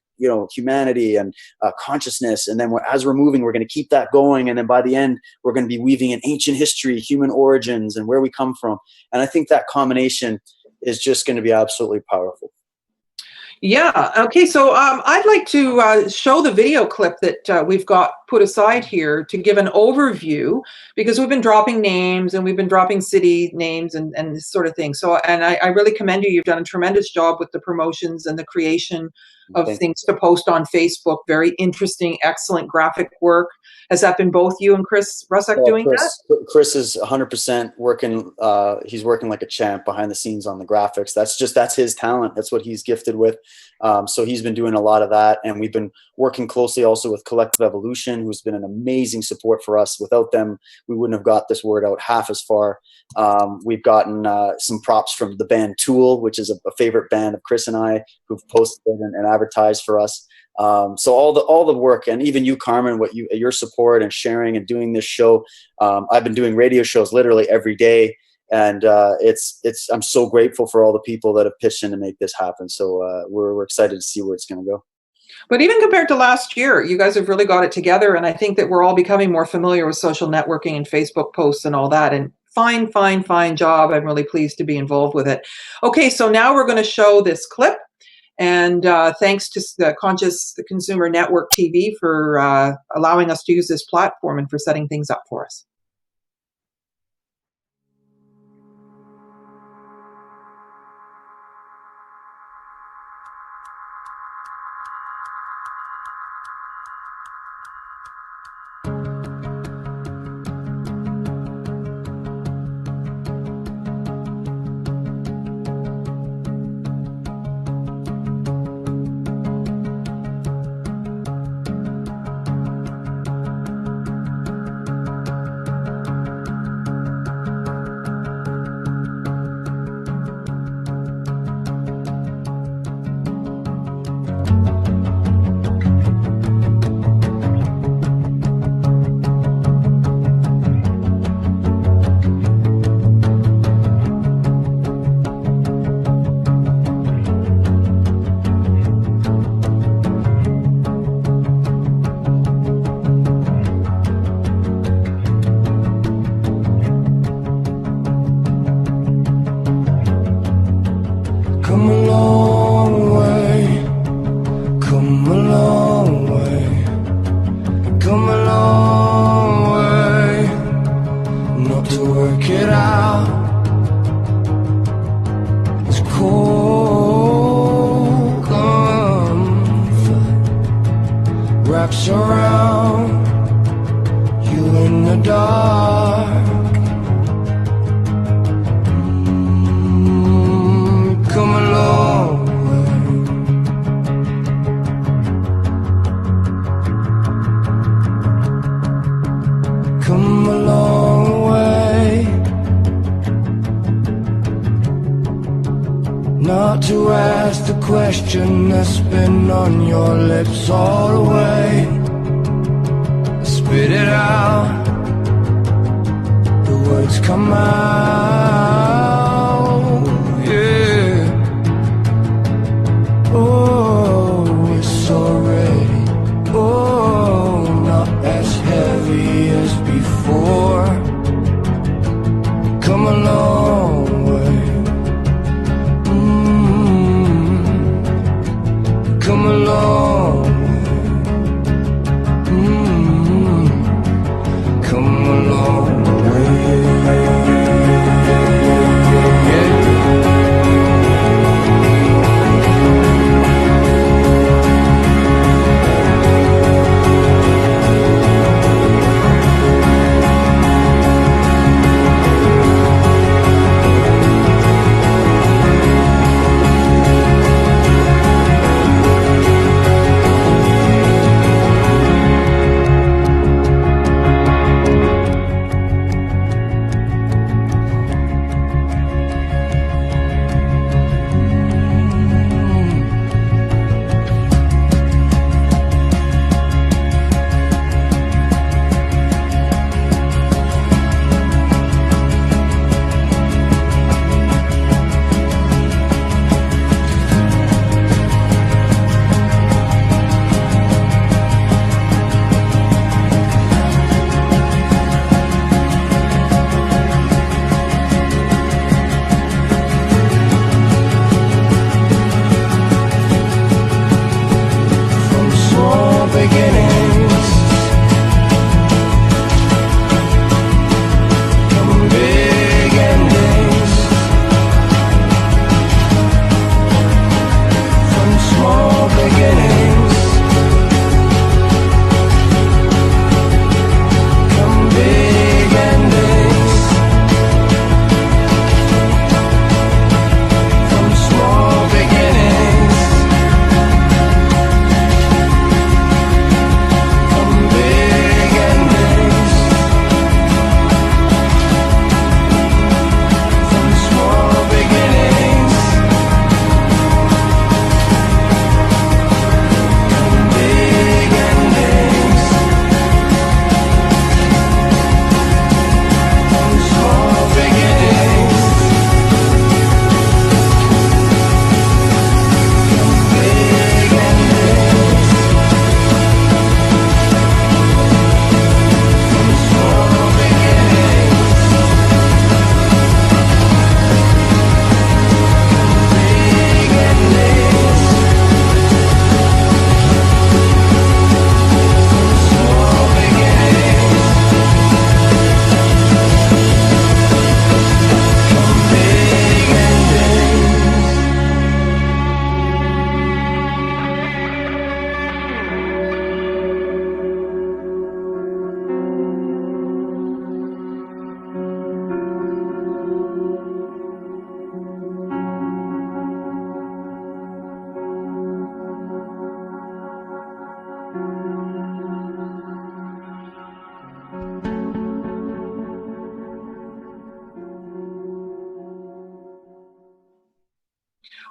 humanity and consciousness. And then as we're moving, we're going to keep that going. And then by the end, we're going to be weaving in ancient history, human origins, and where we come from. And I think that combination is just going to be absolutely powerful. Yeah. Okay. So I'd like to show the video clip that we've got put aside here to give an overview, because we've been dropping names and we've been dropping city names and this sort of thing. So, and I really commend you. You've done a tremendous job with the promotions and the creation of things to post on Facebook. Very interesting, excellent graphic work. Has that been both you and Chris Russack doing that? Chris is 100% working. He's working like a champ behind the scenes on the graphics. That's his talent. That's what he's gifted with. So he's been doing a lot of that. And we've been working closely also with Collective Evolution, who's been an amazing support for us. Without them, we wouldn't have got this word out half as far. We've gotten some props from the band Tool, which is a favorite band of Chris and I, who've posted and advertised for us. So all the work, and even you, Carmen, your support and sharing and doing this show. I've been doing radio shows literally every day, and I'm so grateful for all the people that have pitched in to make this happen. So we're excited to see where it's going to go. But even compared to last year, you guys have really got it together, and I think that we're all becoming more familiar with social networking and Facebook posts and all that. And fine job. I'm really pleased to be involved with it. Okay, so now we're going to show this clip. And thanks to the Conscious Consumer Network TV for allowing us to use this platform and for setting things up for us. looks around, you in the dark. Come along. Come a long way, not to ask the question that's been on your lips all the way. Spit it out, the words come out, yeah. Oh, it's already, oh, not as heavy as before. Come a long way. Come a long way. Come a long way.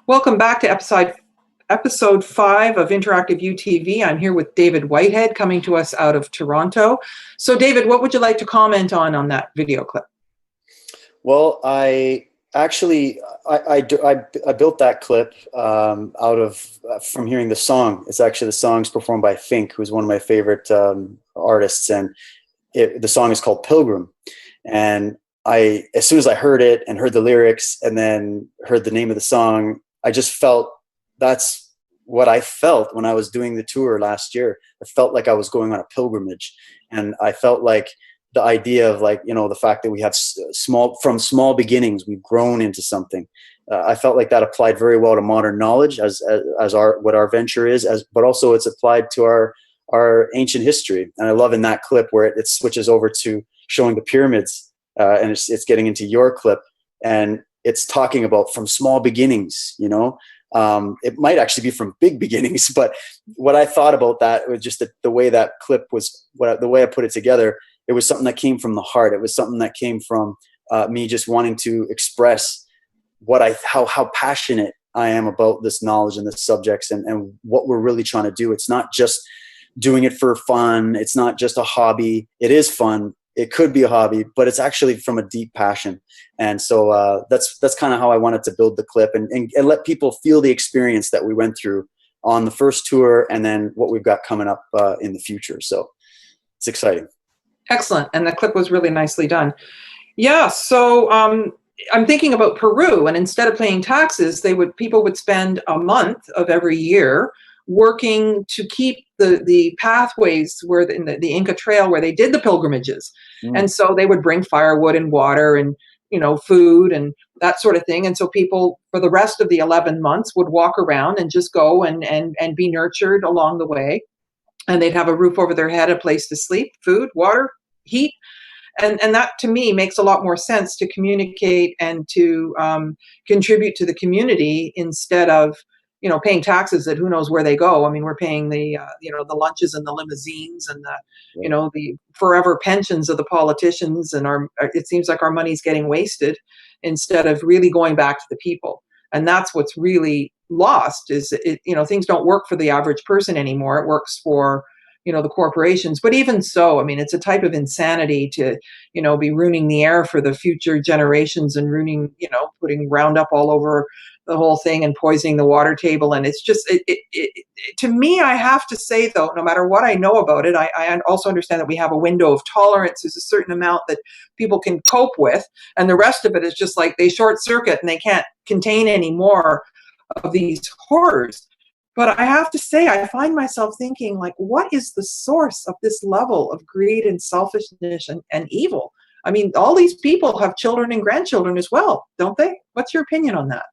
Welcome back to episode 5 of Interactive UTV. I'm here with David Whitehead, coming to us out of Toronto. So David, what would you like to comment on that video clip? Well, I actually, I built that clip from hearing the song. It's actually the song's performed by Fink, who's one of my favorite artists, and the song is called Pilgrim. And as soon as I heard it and heard the lyrics and then heard the name of the song, I just felt that's what I felt when I was doing the tour last year. I felt like I was going on a pilgrimage, and I felt like the idea of, like, you know, the fact that we have from small beginnings, we've grown into something. I felt like that applied very well to modern knowledge as what our venture is, but also it's applied to our our ancient history. And I love in that clip where it switches over to showing the pyramids, and it's getting into your clip, and it's talking about from small beginnings, you know. It might actually be from big beginnings, but what I thought about that was just the way that clip was, the way I put it together, it was something that came from the heart. It was something that came from me just wanting to express how passionate I am about this knowledge and this subjects and what we're really trying to do. It's not just doing it for fun. It's not just a hobby. It is fun. It could be a hobby, but it's actually from a deep passion. And so that's kind of how I wanted to build the clip and let people feel the experience that we went through on the first tour and then what we've got coming up in the future. So it's exciting. Excellent. And the clip was really nicely done. Yeah. So I'm thinking about Peru, and instead of paying taxes, people would spend a month of every year working to keep the pathways where in the Inca Trail where they did the pilgrimages. And so they would bring firewood and water and, you know, food and that sort of thing. And so people for the rest of the 11 months would walk around and just go and be nurtured along the way. And they'd have a roof over their head, a place to sleep, food, water, heat. And that to me makes a lot more sense to communicate and to contribute to the community instead of, you know, paying taxes that who knows where they go. I mean, we're paying the, you know, the lunches and the limousines and the, you know, the forever pensions of the politicians. And it seems like our money's getting wasted instead of really going back to the people. And that's what's really lost is, you know, things don't work for the average person anymore. It works for, you know, the corporations. But even so, I mean, it's a type of insanity to, you know, be ruining the air for the future generations and ruining, you know, putting Roundup all over the whole thing and poisoning the water table. And it's just, to me, I have to say, though, no matter what I know about it, I also understand that we have a window of tolerance. There's a certain amount that people can cope with. And the rest of it is just like they short circuit and they can't contain any more of these horrors. But I have to say, I find myself thinking, like, what is the source of this level of greed and selfishness and evil? I mean, all these people have children and grandchildren as well, don't they? What's your opinion on that?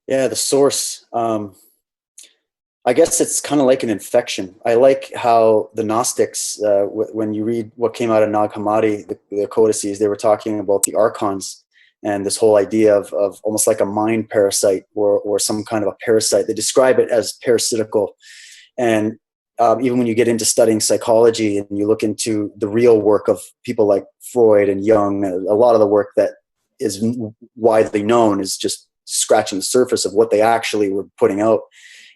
Yeah, the source. I guess it's kind of like an infection. I like how the Gnostics, when you read what came out of Nag Hammadi, the codices, they were talking about the archons and this whole idea of almost like a mind parasite or some kind of a parasite. They describe it as parasitical. And even when you get into studying psychology and you look into the real work of people like Freud and Jung, a lot of the work that is widely known is just scratching the surface of what they actually were putting out.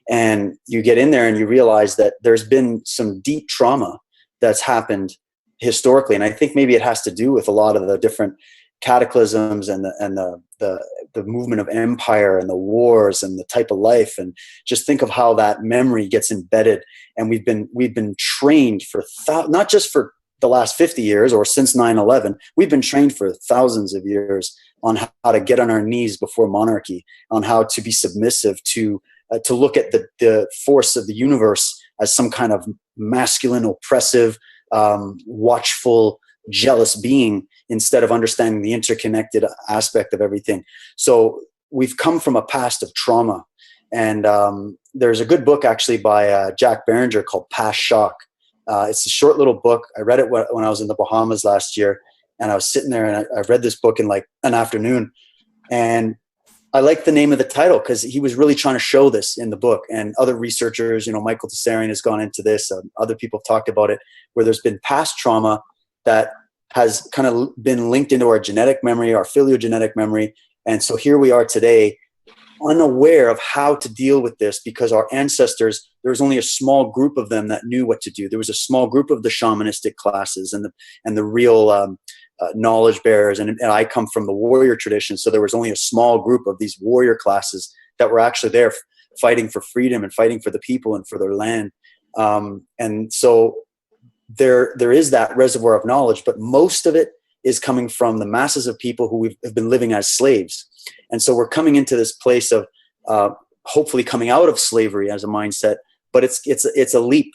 And you get in there and you realize that there's been some deep trauma that's happened historically. And I think maybe it has to do with a lot of the different cataclysms and the movement of empire and the wars and the type of life. And just think of how that memory gets embedded. And we've been trained for not just for the last 50 years or since 9/11, we've been trained for thousands of years on how to get on our knees before monarchy, on how to be submissive, to look at the force of the universe as some kind of masculine, oppressive, watchful, jealous being, instead of understanding the interconnected aspect of everything. So we've come from a past of trauma. And there's a good book actually by Jack Barringer called Past Shock. It's a short little book. I read it when I was in the Bahamas last year. And I was sitting there and I read this book in like an afternoon. And I like the name of the title because he was really trying to show this in the book. And other researchers, you know, Michael Tessarian has gone into this. Other people have talked about it, where there's been past trauma that has kind of been linked into our genetic memory, our phylogenetic memory. And so here we are today, unaware of how to deal with this, because our ancestors, there was only a small group of them that knew what to do. There was a small group of the shamanistic classes and the real knowledge bearers. And I come from the warrior tradition. So there was only a small group of these warrior classes that were actually there fighting for freedom and fighting for the people and for their land. And so there is that reservoir of knowledge, but most of it is coming from the masses of people who have been living as slaves. And so we're coming into this place of hopefully coming out of slavery as a mindset, but it's a leap.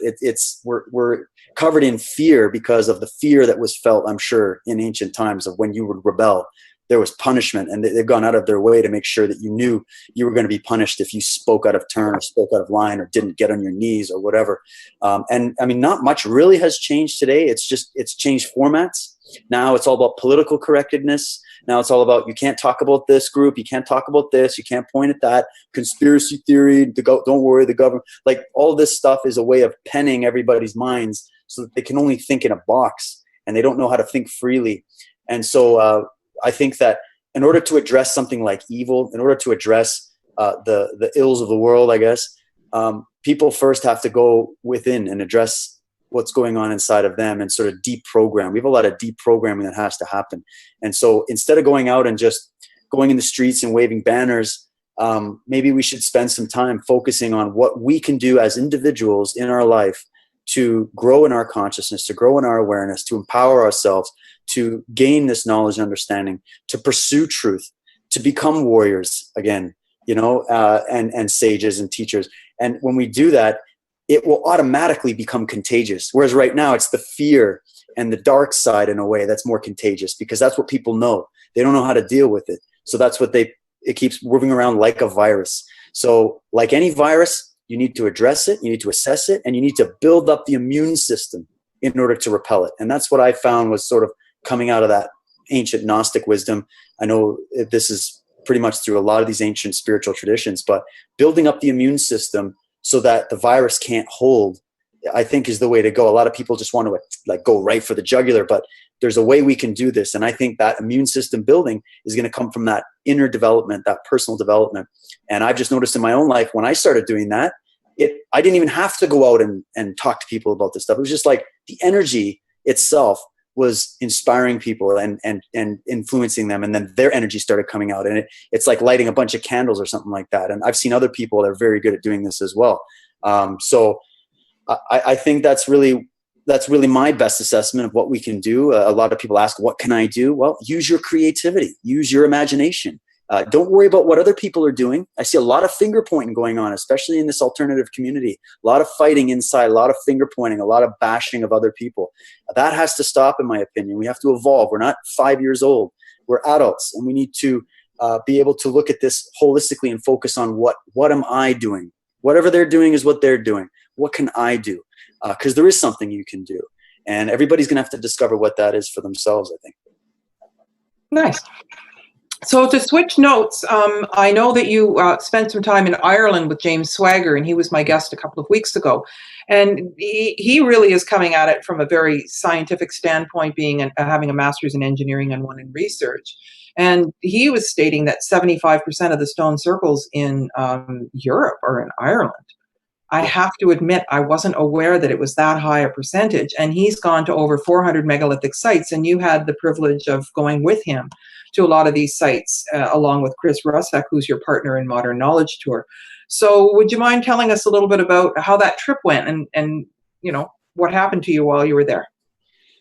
We're covered in fear because of the fear that was felt, I'm sure, in ancient times of when you would rebel. there was punishment, and they've gone out of their way to make sure that you knew you were going to be punished if you spoke out of turn or spoke out of line or didn't get on your knees or whatever. And I mean, not much really has changed today. It's changed formats. Now it's all about political correctness. Now it's all about, you can't talk about this group, you can't talk about this, you can't point at that, conspiracy theory, don't worry, the government. Like, all this stuff is a way of penning everybody's minds so that they can only think in a box, and they don't know how to think freely. And so I think that in order to address something like evil, in order to address the ills of the world, I guess, people first have to go within and address what's going on inside of them and sort of deprogram. We have a lot of deprogramming that has to happen. And so instead of going out and just going in the streets and waving banners, maybe we should spend some time focusing on what we can do as individuals in our life to grow in our consciousness, to grow in our awareness, to empower ourselves, to gain this knowledge and understanding, to pursue truth, to become warriors again, and sages and teachers. And when we do that, it will automatically become contagious. Whereas right now it's the fear and the dark side in a way that's more contagious, because that's what people know. They don't know how to deal with it. So that's what it keeps moving around like a virus. So like any virus, you need to address it, you need to assess it, and you need to build up the immune system in order to repel it. And that's what I found was sort of coming out of that ancient Gnostic wisdom. I know this is pretty much through a lot of these ancient spiritual traditions, but building up the immune system so that the virus can't hold, I think, is the way to go. A lot of people just want to go right for the jugular, but there's a way we can do this. And I think that immune system building is going to come from that inner development, that personal development. And I've just noticed in my own life, when I started doing that, I didn't even have to go out and talk to people about this stuff. It was just like the energy itself was inspiring people and influencing them. And then their energy started coming out, and it's like lighting a bunch of candles or something like that. And I've seen other people that are very good at doing this as well. So I think that's really my best assessment of what we can do. A lot of people ask, what can I do? Well, use your creativity, use your imagination. Don't worry about what other people are doing. I see a lot of finger pointing going on, especially in this alternative community. A lot of fighting inside, a lot of finger pointing, a lot of bashing of other people. That has to stop, in my opinion. We have to evolve. We're not 5 years old. We're adults, and we need to be able to look at this holistically and focus on what am I doing? Whatever they're doing is what they're doing. What can I do? Because there is something you can do. And everybody's going to have to discover what that is for themselves, I think. Nice. So to switch notes, I know that you spent some time in Ireland with James Swagger, and he was my guest a couple of weeks ago. And he really is coming at it from a very scientific standpoint, having a master's in engineering and one in research. And he was stating that 75% of the stone circles in Europe are in Ireland. I have to admit, I wasn't aware that it was that high a percentage. And he's gone to over 400 megalithic sites, and you had the privilege of going with him to a lot of these sites, along with Chris Russack, who's your partner in Modern Knowledge Tour. So would you mind telling us a little bit about how that trip went and what happened to you while you were there?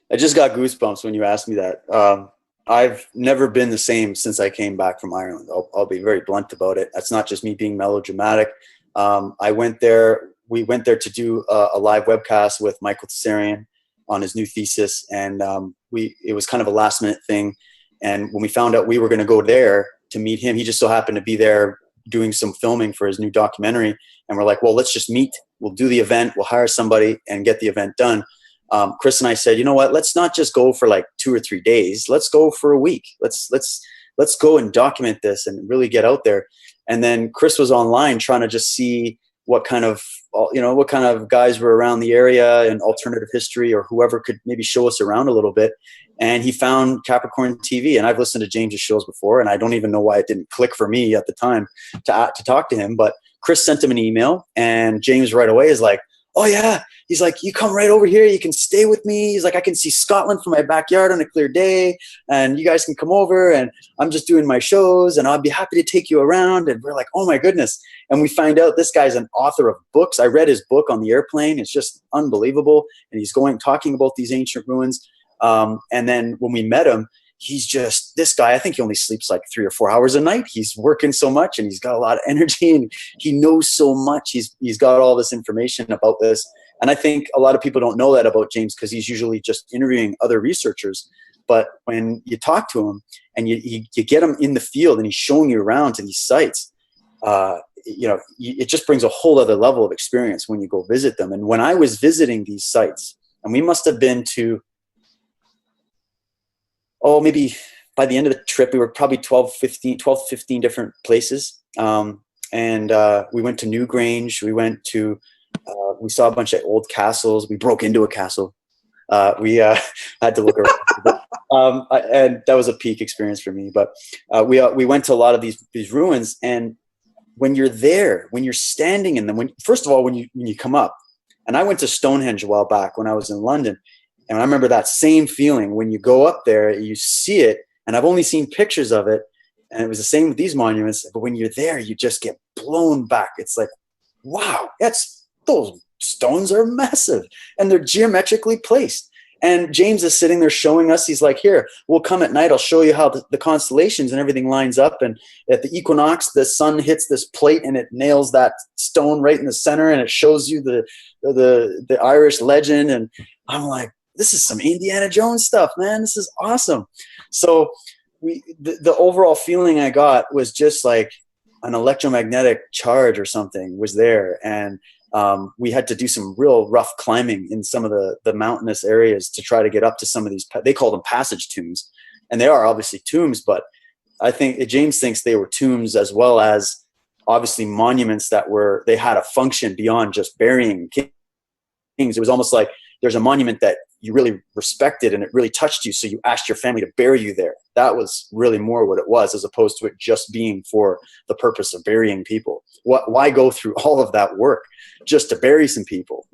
I just got goosebumps when you asked me that. I've never been the same since I came back from Ireland. I'll be very blunt about it. That's not just me being melodramatic. We went there to do a live webcast with Michael Tsarian on his new thesis. And it was kind of a last minute thing. And when we found out we were going to go there to meet him, he just so happened to be there doing some filming for his new documentary. And we're like, well, let's just meet. We'll do the event. We'll hire somebody and get the event done. Chris and I said, you know what, let's not just go for like 2 or 3 days. Let's go for a week. Let's go and document this and really get out there. And then Chris was online trying to just see what kind of guys were around the area in alternative history, or whoever could maybe show us around a little bit. And he found Capricorn TV, and I've listened to James's shows before, and I don't even know why it didn't click for me at the time to talk to him. But Chris sent him an email, and James right away is like, oh yeah. He's like, you come right over here. You can stay with me. He's like, I can see Scotland from my backyard on a clear day, and you guys can come over, and I'm just doing my shows, and I'll be happy to take you around. And we're like, oh my goodness. And we find out this guy's an author of books. I read his book on the airplane. It's just unbelievable. And he's talking about these ancient ruins. And then when we met him, he's just this guy. I think he only sleeps like 3 or 4 hours a night. He's working so much, and he's got a lot of energy, and he knows so much. He's got all this information about this. And I think a lot of people don't know that about James, because he's usually just interviewing other researchers. But when you talk to him and you get him in the field and he's showing you around to these sites, it just brings a whole other level of experience when you go visit them. And when I was visiting these sites, and we must have been to, maybe by the end of the trip, we were probably 12 to 15 different places. And we went to Newgrange. We went to, we saw a bunch of old castles. We broke into a castle. We had to look around. And that was a peak experience for me. But we went to a lot of these ruins. And when you're there, when you're standing in them, first of all, when you come up, and I went to Stonehenge a while back when I was in London, and I remember that same feeling when you go up there, you see it, and I've only seen pictures of it, and it was the same with these monuments, but when you're there, you just get blown back. It's like, wow, those stones are massive, and they're geometrically placed. And James is sitting there showing us, he's like, here, we'll come at night, I'll show you how the constellations and everything lines up. And at the equinox, the sun hits this plate and it nails that stone right in the center, and it shows you the Irish legend. And I'm like, this is some Indiana Jones stuff, man. This is awesome. So the overall feeling I got was just like an electromagnetic charge or something was there. And we had to do some real rough climbing in some of the mountainous areas to try to get up to some of these, they call them passage tombs. And they are obviously tombs, but I think James thinks they were tombs as well as obviously monuments they had a function beyond just burying kings. It was almost like there's a monument that you really respected and it really touched you, so you asked your family to bury you there. That was really more what it was, as opposed to it just being for the purpose of burying people. Why go through all of that work just to bury some people,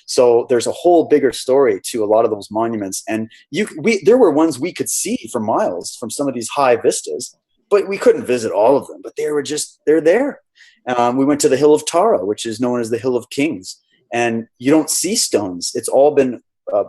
So there's a whole bigger story to a lot of those monuments. And there were ones we could see for miles from some of these high vistas, but we couldn't visit all of them. But they're there. We went to the Hill of Tara, which is known as the Hill of Kings. And you don't see stones. It's all been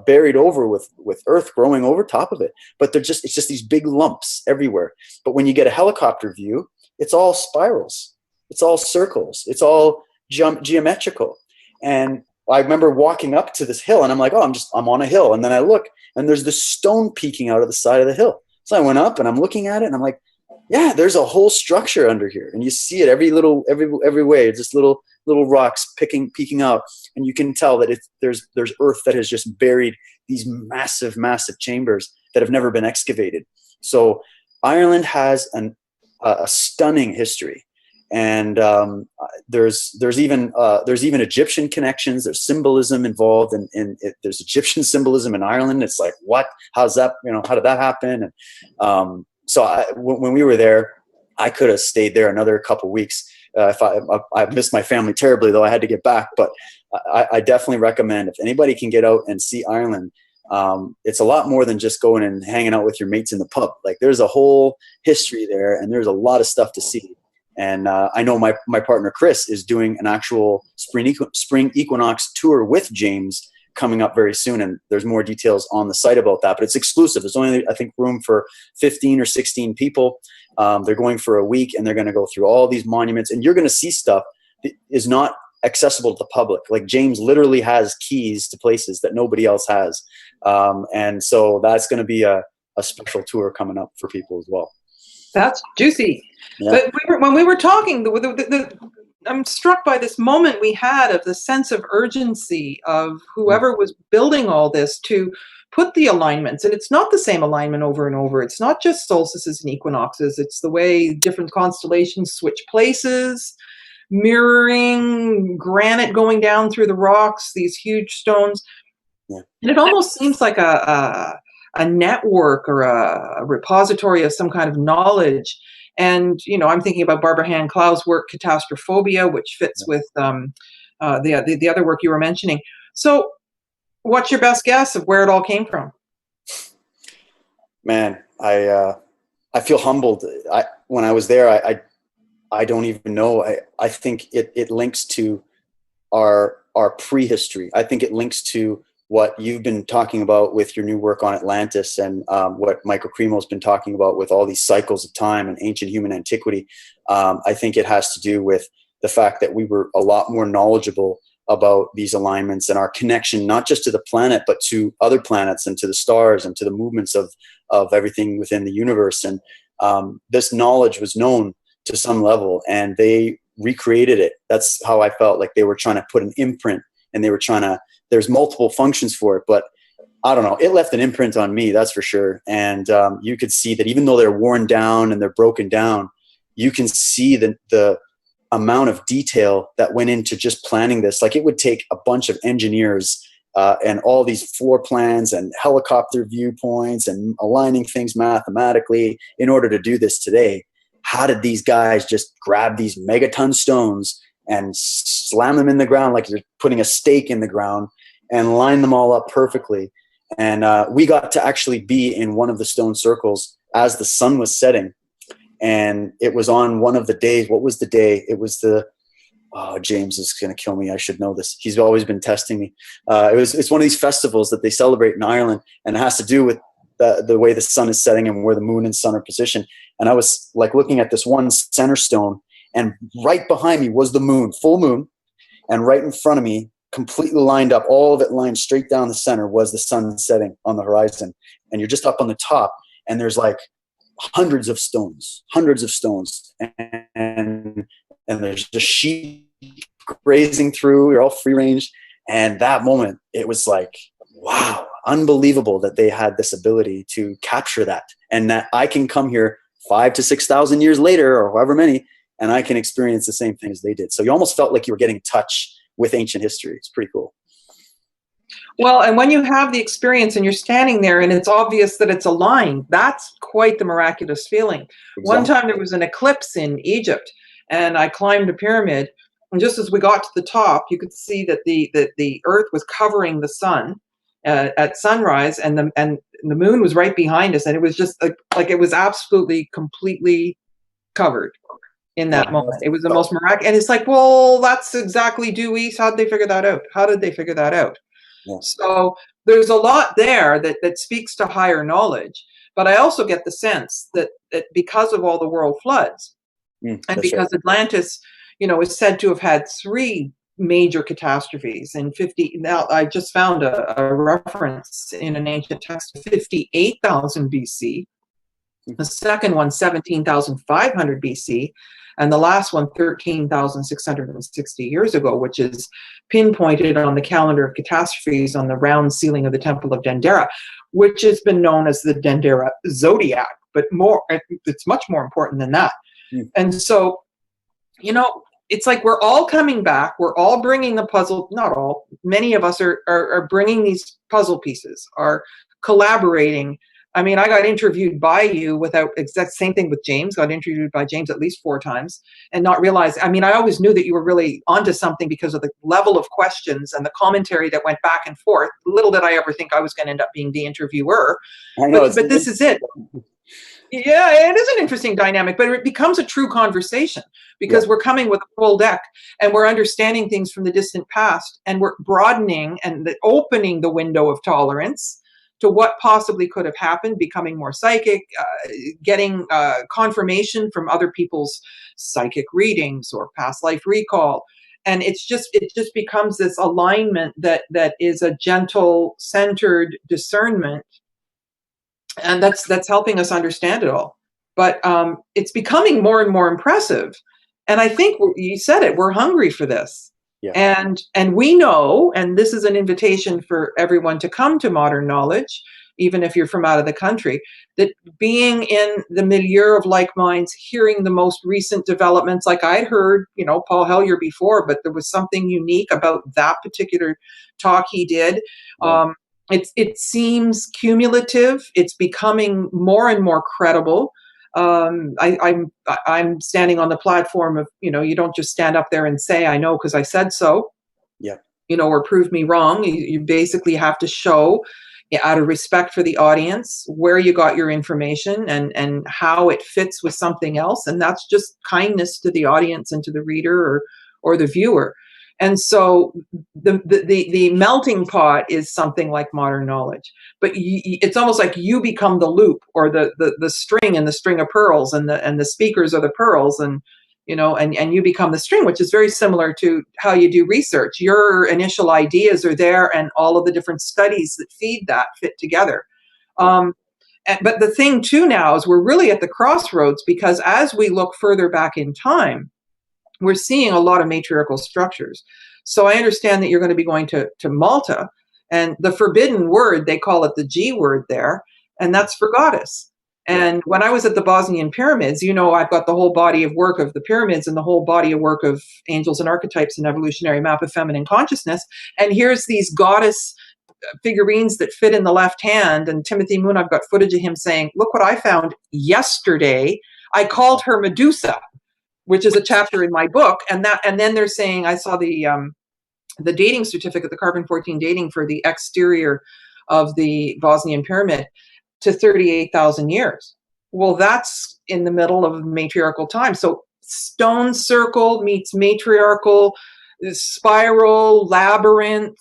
buried over with earth growing over top of it. But it's just these big lumps everywhere. But when you get a helicopter view, it's all spirals. It's all circles. It's all geometrical. And I remember walking up to this hill and I'm like, I'm on a hill. And then I look and there's this stone peeking out of the side of the hill. So I went up and I'm looking at it and I'm like, yeah, there's a whole structure under here. And you see it every way. It's just little rocks peeking out. And you can tell that there's earth that has just buried these massive, massive chambers that have never been excavated. So Ireland has a stunning history. And there's even Egyptian connections. There's symbolism involved, and there's Egyptian symbolism in Ireland. It's like, what? How's that? How did that happen? And so when we were there, I could have stayed there another couple weeks. If I missed my family terribly, though I had to get back. But I definitely recommend, if anybody can get out and see Ireland, it's a lot more than just going and hanging out with your mates in the pub. Like, there's a whole history there, and there's a lot of stuff to see. And I know my partner Chris is doing an actual spring equinox tour with James coming up very soon, and there's more details on the site about that. But it's exclusive. There's only, I think, room for 15 or 16 people. They're going for a week, and they're going to go through all these monuments, and you're going to see stuff that is not accessible to the public. Like, James literally has keys to places that nobody else has, and so that's going to be a special tour coming up for people as well. That's juicy. Yeah. But when we were talking, I'm struck by this moment we had of the sense of urgency of whoever was building all this to put the alignments. And it's not the same alignment over and over. It's not just solstices and equinoxes. It's the way different constellations switch places, mirroring granite going down through the rocks, these huge stones. Yeah. And it almost seems like a network or a repository of some kind of knowledge. And, I'm thinking about Barbara Hand Clow's work, Catastrophobia, which fits with the other work you were mentioning. So what's your best guess of where it all came from? Man, I feel humbled. When I was there, I don't even know. I think it links to our prehistory. I think it links to what you've been talking about with your new work on Atlantis, and what Michael Cremo's been talking about with all these cycles of time and ancient human antiquity. I think it has to do with the fact that we were a lot more knowledgeable about these alignments and our connection, not just to the planet, but to other planets and to the stars and to the movements of everything within the universe. And this knowledge was known to some level, and they recreated it. That's how I felt, like they were trying to put an imprint, and they were trying to, there's multiple functions for it, but I don't know, it left an imprint on me, that's for sure. And you could see that even though they're worn down and they're broken down, you can see the amount of detail that went into just planning this. Like, it would take a bunch of engineers and all these floor plans and helicopter viewpoints and aligning things mathematically in order to do this today. How did these guys just grab these megaton stones and slam them in the ground like you're putting a stake in the ground and line them all up perfectly? And we got to actually be in one of the stone circles as the sun was setting. And it was on one of the days. What was the day? It was James is going to kill me. I should know this. He's always been testing me. It's one of these festivals that they celebrate in Ireland, and it has to do with the way the sun is setting and where the moon and sun are positioned. And I was like looking at this one center stone, and right behind me was the moon, full moon. And right in front of me, completely lined up, all of it lined straight down the center, was the sun setting on the horizon. And you're just up on the top, and there's like hundreds of stones, and there's just sheep grazing through. You're all free range. And that moment, it was like, wow, unbelievable that they had this ability to capture that, and that I can come here 5,000 to 6,000 years later, or however many, and I can experience the same thing as they did. So you almost felt like you were getting in touch with ancient history. It's pretty cool. Well, and when you have the experience and you're standing there and it's obvious that it's aligned, that's quite the miraculous feeling. Exactly. One time there was an eclipse in Egypt, and I climbed a pyramid, and just as we got to the top, you could see that the earth was covering the sun at sunrise, and the moon was right behind us, and it was just like it was absolutely completely covered in that moment. It was the most miraculous. And it's like, well, that's exactly due east. How did they figure that out? Yeah. So there's a lot there that speaks to higher knowledge. But I also get the sense that because of all the world floods, and because Atlantis, is said to have had 3 major catastrophes in 50. Now, I just found a reference in an ancient text, 58,000 BC. The second one, 17,500 BC. And the last one, 13,660 years ago, which is pinpointed on the calendar of catastrophes on the round ceiling of the Temple of Dendera, which has been known as the Dendera Zodiac. But it's much more important than that. Mm. And so, it's like we're all coming back. We're all bringing the puzzle. Not all. Many of us are bringing these puzzle pieces, are collaborating. I mean, I got interviewed by you without exact same thing with James, got interviewed by James at least 4 times and not realize, I mean, I always knew that you were really onto something because of the level of questions and the commentary that went back and forth. Little did I ever think I was going to end up being the interviewer. I know, but this is it. Yeah, it is an interesting dynamic, but it becomes a true conversation because we're coming with a full deck and we're understanding things from the distant past, and we're broadening and opening the window of tolerance to what possibly could have happened, becoming more psychic, getting confirmation from other people's psychic readings or past life recall. And it just becomes this alignment that is a gentle, centered discernment. And that's helping us understand it all. But it's becoming more and more impressive. And I think you said it, we're hungry for this. Yeah. And we know, and this is an invitation for everyone to come to Modern Knowledge, even if you're from out of the country, that being in the milieu of like minds, hearing the most recent developments, like I'd heard, Paul Hellyer before, but there was something unique about that particular talk he did. Yeah. It seems cumulative. It's becoming more and more credible. I'm standing on the platform of, you don't just stand up there and say, I know because I said so. Yeah. Or prove me wrong. You basically have to show, out of respect for the audience, where you got your information and how it fits with something else. And that's just kindness to the audience and to the reader or the viewer. And so the melting pot is something like Modern Knowledge, but it's almost like you become the loop or the string in the string of pearls, and the speakers are the pearls, and and you become the string, which is very similar to how you do research. Your initial ideas are there, and all of the different studies that feed that fit together. But the thing too now is we're really at the crossroads, because as we look further back in time, we're seeing a lot of matriarchal structures. So I understand that you're going to be going to Malta, and the forbidden word, they call it the G word there, and that's for goddess. And when I was at the Bosnian pyramids, I've got the whole body of work of the pyramids and the whole body of work of angels and archetypes and evolutionary map of feminine consciousness. And here's these goddess figurines that fit in the left hand. And Timothy Moon, I've got footage of him saying, look what I found yesterday. I called her Medusa, which is a chapter in my book. And then they're saying, I saw the dating certificate, the carbon-14 dating for the exterior of the Bosnian pyramid to 38,000 years. Well, that's in the middle of matriarchal time. So stone circle meets matriarchal, spiral, labyrinth,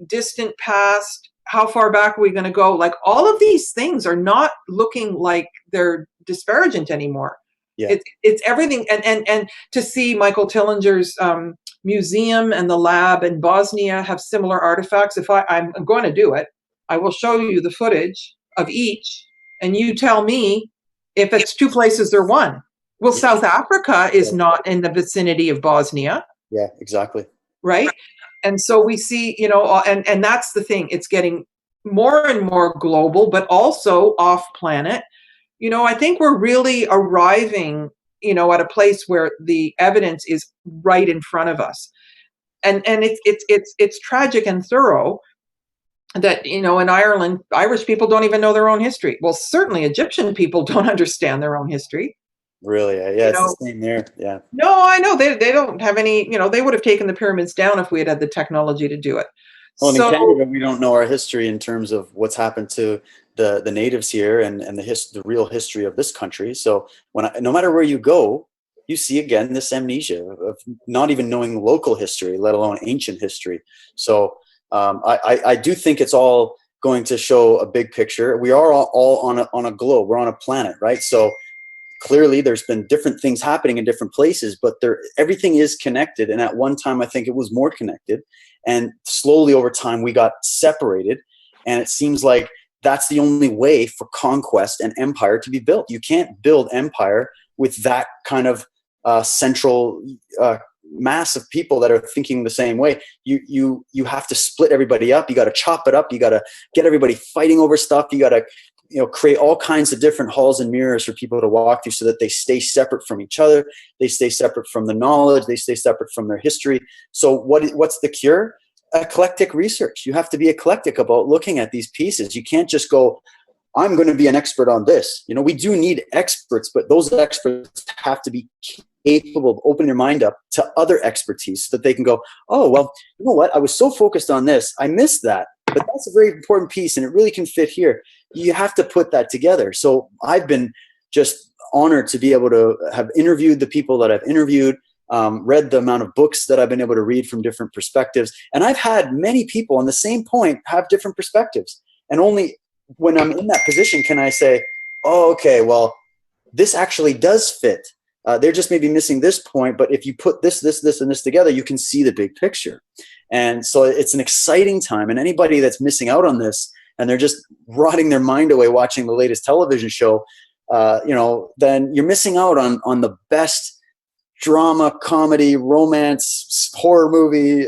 distant past. How far back are we going to go? Like, all of these things are not looking like they're disparaging anymore. Yeah. It's everything. And to see Michael Tillinger's museum and the lab in Bosnia have similar artifacts. If I'm going to do it, I will show you the footage of each, and you tell me if it's two places or one. Well, South Africa is not in the vicinity of Bosnia. Yeah, exactly. Right. And so we see, and that's the thing. It's getting more and more global, but also off planet. I think we're really arriving, at a place where the evidence is right in front of us. And it's tragic and thorough that, in Ireland, Irish people don't even know their own history. Well, certainly Egyptian people don't understand their own history. Really? Yeah, it's the same there. Yeah. No, I know. They don't have any, they would have taken the pyramids down if we had the technology to do it. Well, in Canada, we don't know our history in terms of what's happened to the natives here and the real history of this country. So no matter where you go, you see again this amnesia of not even knowing local history, let alone ancient history. So I do think it's all going to show a big picture. We are all on a globe. We're on a planet, right? So clearly there's been different things happening in different places, but everything is connected. And at one time, I think it was more connected. And slowly over time, we got separated. And it seems like that's the only way for conquest and empire to be built. You can't build empire with that kind of central mass of people that are thinking the same way. You have to split everybody up. You got to chop it up. You got to get everybody fighting over stuff. You got to create all kinds of different halls and mirrors for people to walk through so that they stay separate from each other. They stay separate from the knowledge. They stay separate from their history. So what's the cure? Eclectic research. You have to be eclectic about looking at these pieces. You can't just go, I'm going to be an expert on this. We do need experts, but those experts have to be capable of opening your mind up to other expertise so that they can go, oh, well, you know what? I was so focused on this. I missed that. But that's a very important piece, and it really can fit here. You have to put that together. So I've been just honored to be able to have interviewed the people that I've interviewed, read the amount of books that I've been able to read from different perspectives. And I've had many people on the same point have different perspectives. And only when I'm in that position can I say, oh, okay, well, this actually does fit. They're just maybe missing this point, but if you put this, and this together, you can see the big picture. And so it's an exciting time. And anybody that's missing out on this and they're just rotting their mind away watching the latest television show, then you're missing out on the best drama, comedy, romance, horror movie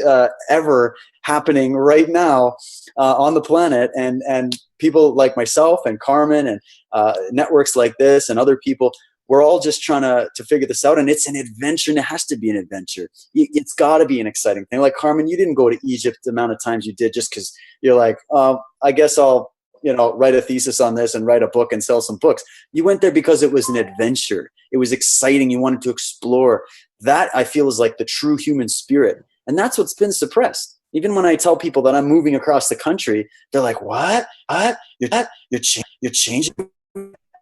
ever happening right now on the planet. And people like myself and Carmen and networks like this and other people, we're all just trying to figure this out. And it's an adventure, and it has to be an adventure. It's got to be an exciting thing. Like, Carmen, you didn't go to Egypt the amount of times you did just because you're like, I guess I'll write a thesis on this and write a book and sell some books. You went there because it was an adventure. It was exciting. You wanted to explore. That, I feel, is like the true human spirit. And that's what's been suppressed. Even when I tell people that I'm moving across the country, they're like, what? You're changing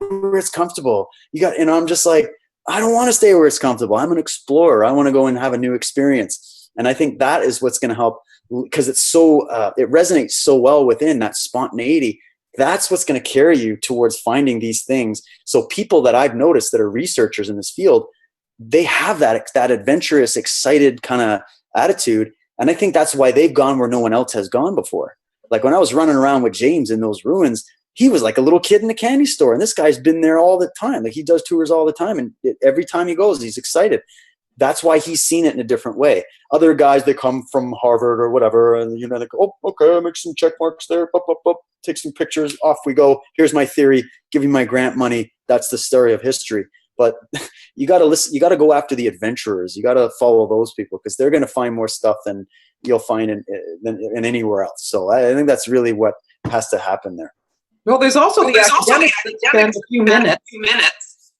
where it's comfortable. I'm just like, I don't want to stay where it's comfortable. I'm an explorer. I want to go and have a new experience. And I think that is what's going to help, because it's so, it resonates so well within that spontaneity. That's what's going to carry you towards finding these things. So people that I've noticed that are researchers in this field, they have that adventurous, excited kind of attitude. And I think that's why they've gone where no one else has gone before. Like when I was running around with James in those ruins, he was like a little kid in the candy store. And this guy's been there all the time. Like he does tours all the time. And every time he goes, he's excited. That's why he's seen it in a different way. Other guys, they come from Harvard or whatever, and you know, they go, "Oh, okay, I'll make some check marks there, take some pictures, off we go. Here's my theory, give you my grant money. That's the story of history." But you got to listen. You got to go after the adventurers. You got to follow those people because they're going to find more stuff than you'll find in anywhere else. So I think that's really what has to happen there. Well, there's also the academics that spend a few minutes.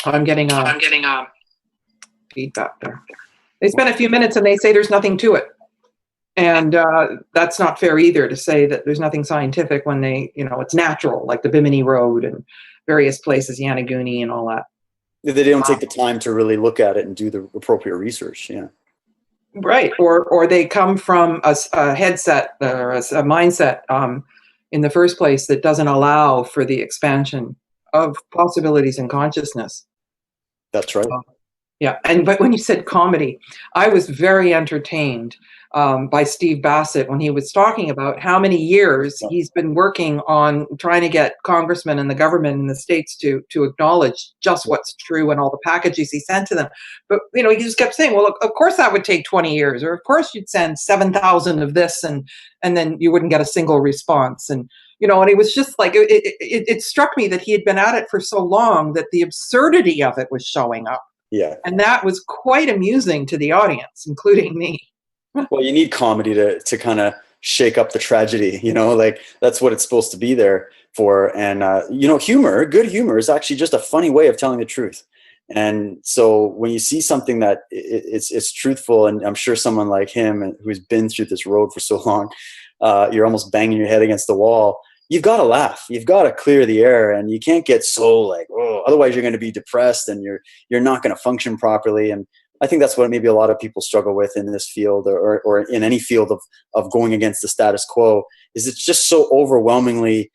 I'm getting feedback there. They spend a few minutes and they say there's nothing to it. And that's not fair either, to say that there's nothing scientific when they, you know, it's natural, like the Bimini Road and various places, Yanagooni and all that. They don't take the time to really look at it and do the appropriate research. Yeah. Right. Or they come from a headset or a mindset in the first place that doesn't allow for the expansion of possibilities in consciousness. That's right. Yeah, but when you said comedy, I was very entertained by Steve Bassett when he was talking about how many years he's been working on trying to get congressmen and the government in the States to acknowledge just what's true and all the packages he sent to them. But, you know, he just kept saying, well, look, of course that would take 20 years, or of course you'd send 7,000 of this and then you wouldn't get a single response. And, you know, and it was just like, it struck me that he had been at it for so long that the absurdity of it was showing up. Yeah. And that was quite amusing to the audience, including me. Well, you need comedy to kind of shake up the tragedy, you know, like that's what it's supposed to be there for. And, you know, good humor is actually just a funny way of telling the truth. And so when you see something that it's truthful, and I'm sure someone like him who's been through this road for so long, you're almost banging your head against the wall. You've got to laugh. You've got to clear the air, and you can't get so like, oh, otherwise you're going to be depressed and you're not going to function properly. And I think that's what maybe a lot of people struggle with in this field or in any field of going against the status quo, is it's just so overwhelmingly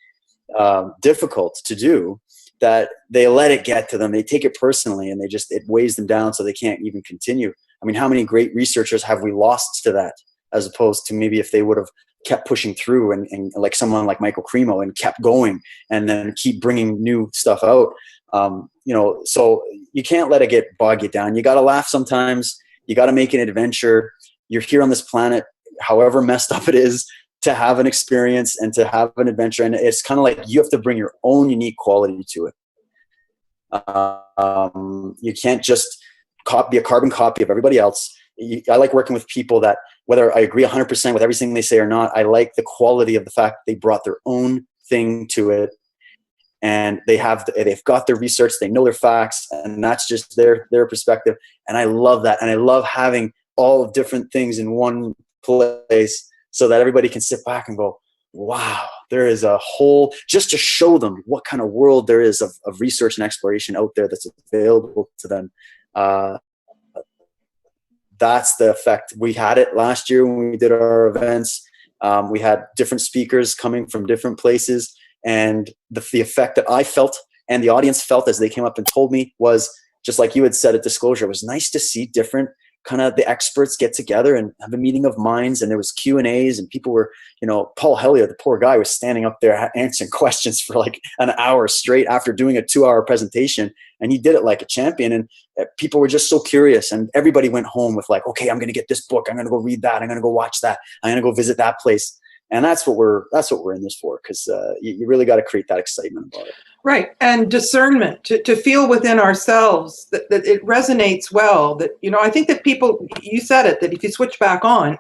difficult to do that they let it get to them. They take it personally, and it weighs them down so they can't even continue. I mean, how many great researchers have we lost to that, as opposed to maybe if they would have kept pushing through and like someone like Michael Cremo and kept going and then keep bringing new stuff out. You know, so you can't let it bog you down. You got to laugh sometimes. You got to make an adventure. You're here on this planet, however messed up it is, to have an experience and to have an adventure. And it's kind of like you have to bring your own unique quality to it. You can't just be a carbon copy of everybody else. I like working with people that, whether I agree 100% with everything they say or not, I like the quality of the fact that they brought their own thing to it, and they've got their research, they know their facts, and that's just their perspective. And I love that. And I love having all different things in one place so that everybody can sit back and go, wow, there is a whole, just to show them what kind of world there is of research and exploration out there that's available to them. That's the effect. We had it last year when we did our events. We had different speakers coming from different places, and the effect that I felt and the audience felt as they came up and told me was, just like you had said at Disclosure, it was nice to see different kind of the experts get together and have a meeting of minds. And there was Q&As, and people were, you know, Paul Hellyer, the poor guy, was standing up there answering questions for like an hour straight after doing a 2-hour presentation. And he did it like a champion. And people were just so curious, and everybody went home with like, okay, I'm going to get this book. I'm going to go read that. I'm going to go watch that. I'm going to go visit that place. And that's what we're in this for, because you really got to create that excitement about it. Right. And discernment, to feel within ourselves that it resonates well, that, you know, I think that people, you said it, that if you switch back on,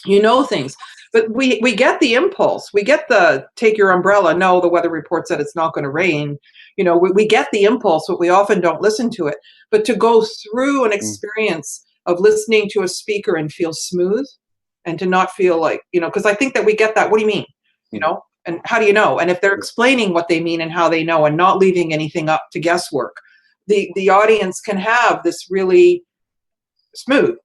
you know things. But we get the impulse. We get the take your umbrella. No, the weather report said it's not going to rain. You know, we get the impulse, but we often don't listen to it. But to go through an experience of listening to a speaker and feel smooth, and to not feel like, you know, because I think that we get that. What do you mean? You know, and how do you know? And if they're explaining what they mean and how they know, and not leaving anything up to guesswork, the audience can have this really smooth,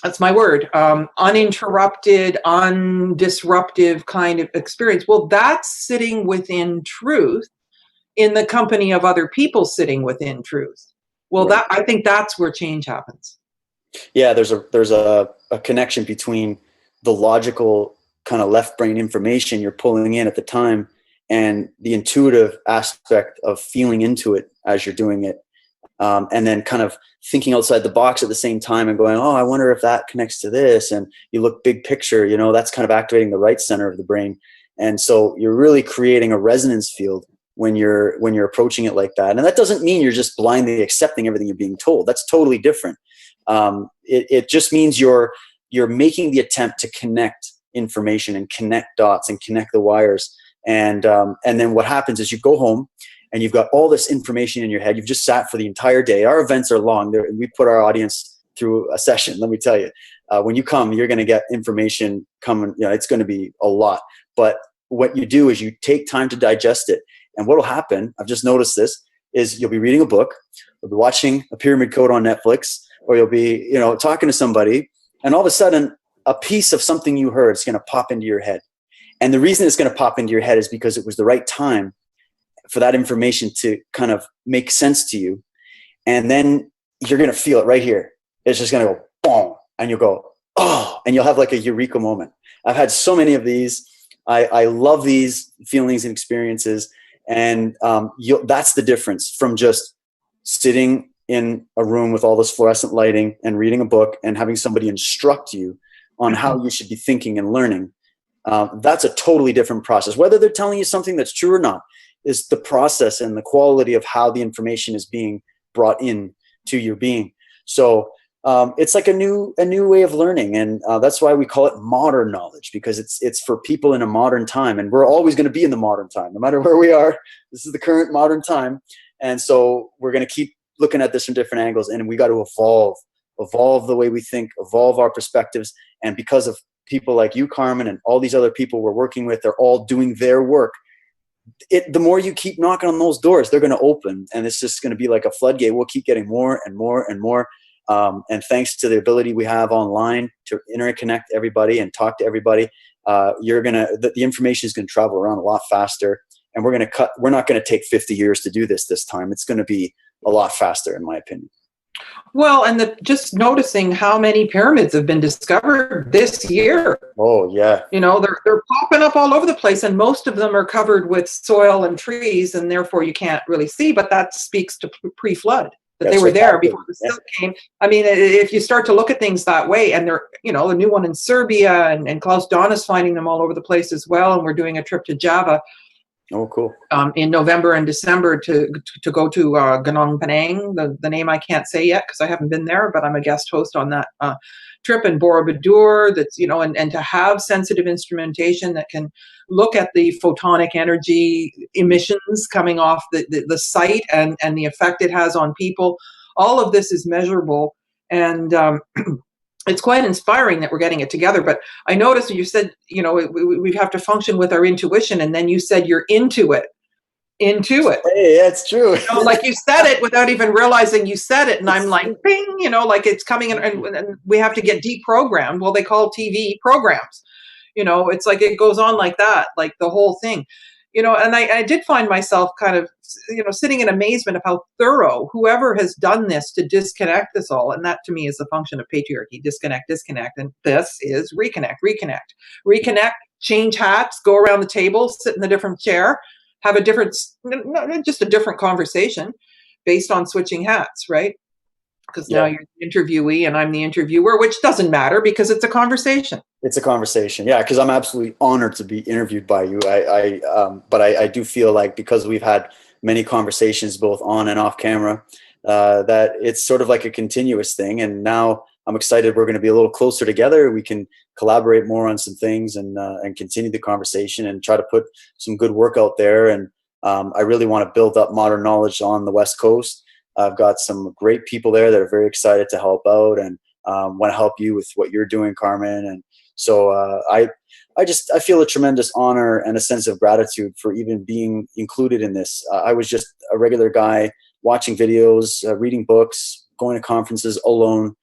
that's my word, uninterrupted, undisruptive kind of experience. Well, that's sitting within truth in the company of other people sitting within truth. Well, Right. I think that's where change happens. Yeah, there's a connection between the logical kind of left brain information you're pulling in at the time and the intuitive aspect of feeling into it as you're doing it. And then kind of thinking outside the box at the same time and going, oh, I wonder if that connects to this. And you look big picture, you know, that's kind of activating the right center of the brain. And so you're really creating a resonance field when you're approaching it like that. And that doesn't mean you're just blindly accepting everything you're being told. That's totally different. It just means you're making the attempt to connect information and connect dots and connect the wires. And then what happens is you go home and you've got all this information in your head. You've just sat for the entire day. Our events are long. We put our audience through a session. Let me tell you, when you come, you're going to get information coming. You know, it's going to be a lot. But what you do is you take time to digest it. And what will happen, I've just noticed this, is you'll be reading a book, you'll be watching a pyramid code on Netflix, or you'll be, you know, talking to somebody, and all of a sudden, a piece of something you heard is going to pop into your head. And the reason it's going to pop into your head is because it was the right time for that information to kind of make sense to you. And then you're going to feel it right here. It's just going to go boom, and you'll go, oh, and you'll have like a eureka moment. I've had so many of these. I love these feelings and experiences. And that's the difference from just sitting in a room with all this fluorescent lighting and reading a book and having somebody instruct you on how you should be thinking and learning. That's a totally different process. Whether they're telling you something that's true or not is the process and the quality of how the information is being brought in to your being. So it's like a new way of learning. And that's why we call it modern knowledge, because it's for people in a modern time. And we're always going to be in the modern time, no matter where we are. This is the current modern time. And so we're going to keep looking at this from different angles, and we got to evolve the way we think, evolve our perspectives. And because of people like you, Carmen, and all these other people we're working with, they're all doing their work. The more you keep knocking on those doors, they're going to open, and it's just going to be like a floodgate. We'll keep getting more and more and more. And thanks to the ability we have online to interconnect everybody and talk to everybody, the information is going to travel around a lot faster. And we're not going to take 50 years to do this time. It's going to be a lot faster, in my opinion. Well, and just noticing how many pyramids have been discovered this year. Oh, yeah. You know, they're popping up all over the place, and most of them are covered with soil and trees, and therefore you can't really see, but that speaks to pre-flood, that they were there before the silt came. I mean, if you start to look at things that way, and they're, you know, a new one in Serbia, and Klaus Don is finding them all over the place as well, and we're doing a trip to Java. Oh, cool. In November and December to go to Gunung Panang, the name I can't say yet because I haven't been there, but I'm a guest host on that trip, in Borobudur. That's, you know, and to have sensitive instrumentation that can look at the photonic energy emissions coming off the site and the effect it has on people. All of this is measurable, and it's quite inspiring that we're getting it together. But I noticed you said, you know, we have to function with our intuition, and then you said you're into it. Hey, that's true. You know, like you said it without even realizing you said it, and I'm like, bing, you know, like it's coming in, and we have to get deprogrammed. Well, they call TV programs. You know, it's like it goes on like that, like the whole thing. You know, and I did find myself kind of, you know, sitting in amazement of how thorough whoever has done this to disconnect this all. And that to me is a function of patriarchy. Disconnect. And this is reconnect, change hats, go around the table, sit in a different chair, have a different, just a different conversation based on switching hats, right? Because now you're the interviewee and I'm the interviewer, which doesn't matter because it's a conversation. It's a conversation. Yeah, because I'm absolutely honored to be interviewed by you. But I do feel like, because we've had many conversations both on and off camera, that it's sort of like a continuous thing. And now I'm excited we're going to be a little closer together. We can collaborate more on some things and continue the conversation and try to put some good work out there. And I really want to build up modern knowledge on the West Coast. I've got some great people there that are very excited to help out and want to help you with what you're doing, Carmen. And so I feel a tremendous honor and a sense of gratitude for even being included in this. I was just a regular guy watching videos, reading books, going to conferences alone,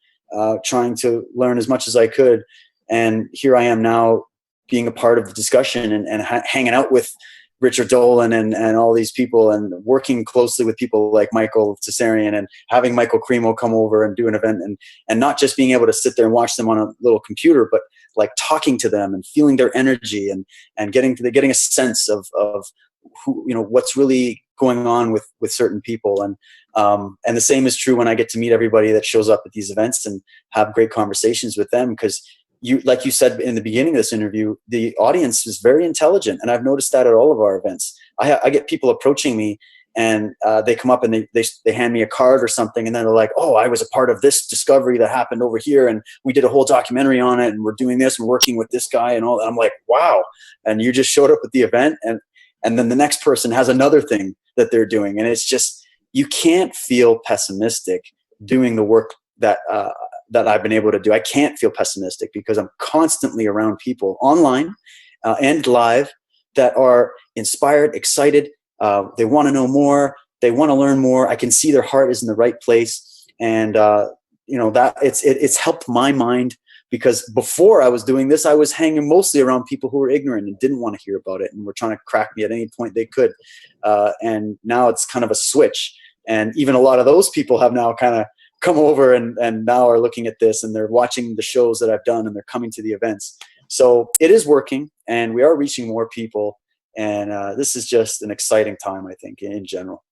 trying to learn as much as I could. And here I am now being a part of the discussion and hanging out with Richard Dolan and all these people, and working closely with people like Michael Cesarian, and having Michael Cremo come over and do an event, and not just being able to sit there and watch them on a little computer, but like talking to them and feeling their energy, and getting a sense of who, what's really going on with certain people. And the same is true when I get to meet everybody that shows up at these events and have great conversations with them, because like you said in the beginning of this interview, the audience is very intelligent, and I've noticed that at all of our events. I get people approaching me, and they come up and they hand me a card or something, and then they're like, "Oh, I was a part of this discovery that happened over here, and we did a whole documentary on it, and we're doing this and working with this guy and all that." I'm like, "Wow!" And you just showed up at the event, and then the next person has another thing that they're doing, and it's just, you can't feel pessimistic doing the work that I've been able to do. I can't feel pessimistic because I'm constantly around people online and live that are inspired, excited. They want to know more. They want to learn more. I can see their heart is in the right place. And, that it's helped my mind, because before I was doing this, I was hanging mostly around people who were ignorant and didn't want to hear about it and were trying to crack me at any point they could. And now it's kind of a switch. And even a lot of those people have now kind of come over and now are looking at this, and they're watching the shows that I've done, and they're coming to the events. So it is working, and we are reaching more people. And this is just an exciting time, I think, in general.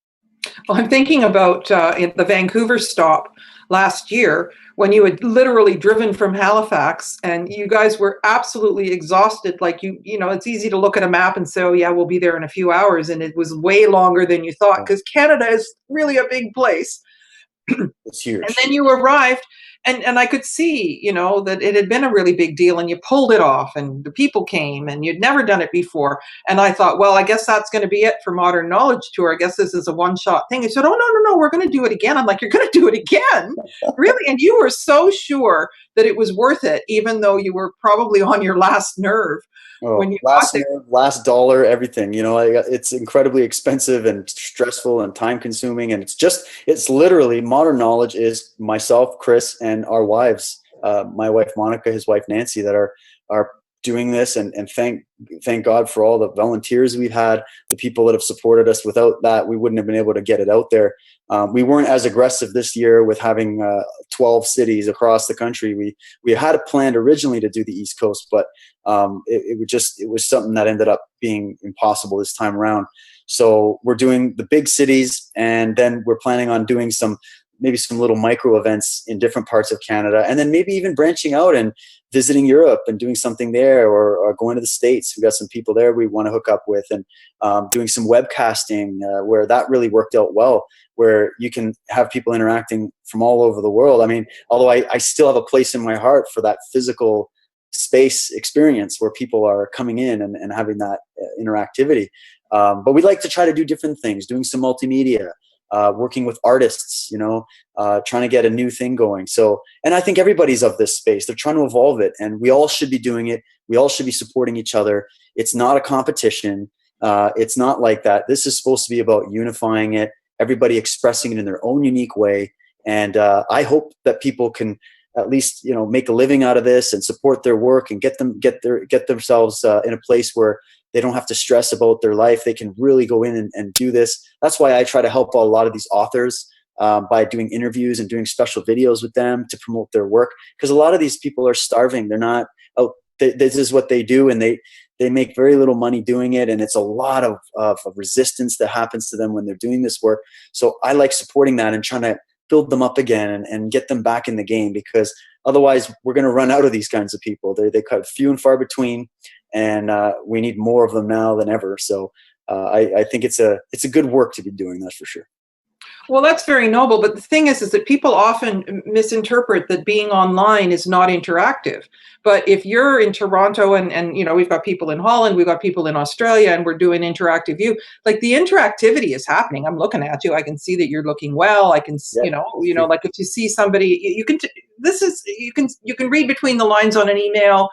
Well, I'm thinking about in the Vancouver stop last year, when you had literally driven from Halifax, and you guys were absolutely exhausted. Like it's easy to look at a map and say, "Oh yeah, we'll be there in a few hours," and it was way longer than you thought, because Canada is really a big place. It's huge. And then you arrived, and I could see, that it had been a really big deal, and you pulled it off, and the people came, and you'd never done it before. And I thought, well, I guess that's going to be it for Modern Knowledge Tour. I guess this is a one-shot thing. He said, "Oh, no, we're going to do it again." I'm like, "You're going to do it again?" Really? And you were so sure that it was worth it, even though you were probably on your last nerve. When you last dollar, everything, it's incredibly expensive and stressful and time consuming. And it's literally, Modern Knowledge is myself, Chris, and our wives, my wife, Monica, his wife, Nancy, that are doing this. And thank God for all the volunteers we've had, the people that have supported us. Without that, we wouldn't have been able to get it out there. We weren't as aggressive this year with having 12 cities across the country. We had it planned originally to do the East Coast, but it was something that ended up being impossible this time around. So we're doing the big cities, and then we're planning on doing maybe some little micro events in different parts of Canada, and then maybe even branching out and visiting Europe and doing something there, or going to the States. We've got some people there we want to hook up with, and doing some webcasting where that really worked out well, where you can have people interacting from all over the world. I mean, although I still have a place in my heart for that physical space experience where people are coming in and having that interactivity. But we'd like to try to do different things, doing some multimedia, working with artists, trying to get a new thing going. So, and I think everybody's of this space. They're trying to evolve it, and we all should be doing it. We all should be supporting each other. It's not a competition. It's not like that. This is supposed to be about unifying it, everybody expressing it in their own unique way. And I hope that people can at least, make a living out of this and support their work and get themselves in a place where they don't have to stress about their life. They can really go in and do this. That's why I try to help a lot of these authors by doing interviews and doing special videos with them to promote their work. Because a lot of these people are starving. They're not, this is what they do, and they make very little money doing it. And it's a lot of resistance that happens to them when they're doing this work. So I like supporting that and trying to build them up again and get them back in the game, because otherwise we're going to run out of these kinds of people. They cut few and far between, and we need more of them now than ever. So I think it's a good work to be doing, that's for sure. Well, that's very noble. But the thing is that people often misinterpret that being online is not interactive. But if you're in Toronto and we've got people in Holland, we've got people in Australia, and we're doing interactive view, like the interactivity is happening. I'm looking at you. I can see that you're looking well. I can, like if you see somebody, you can read between the lines on an email.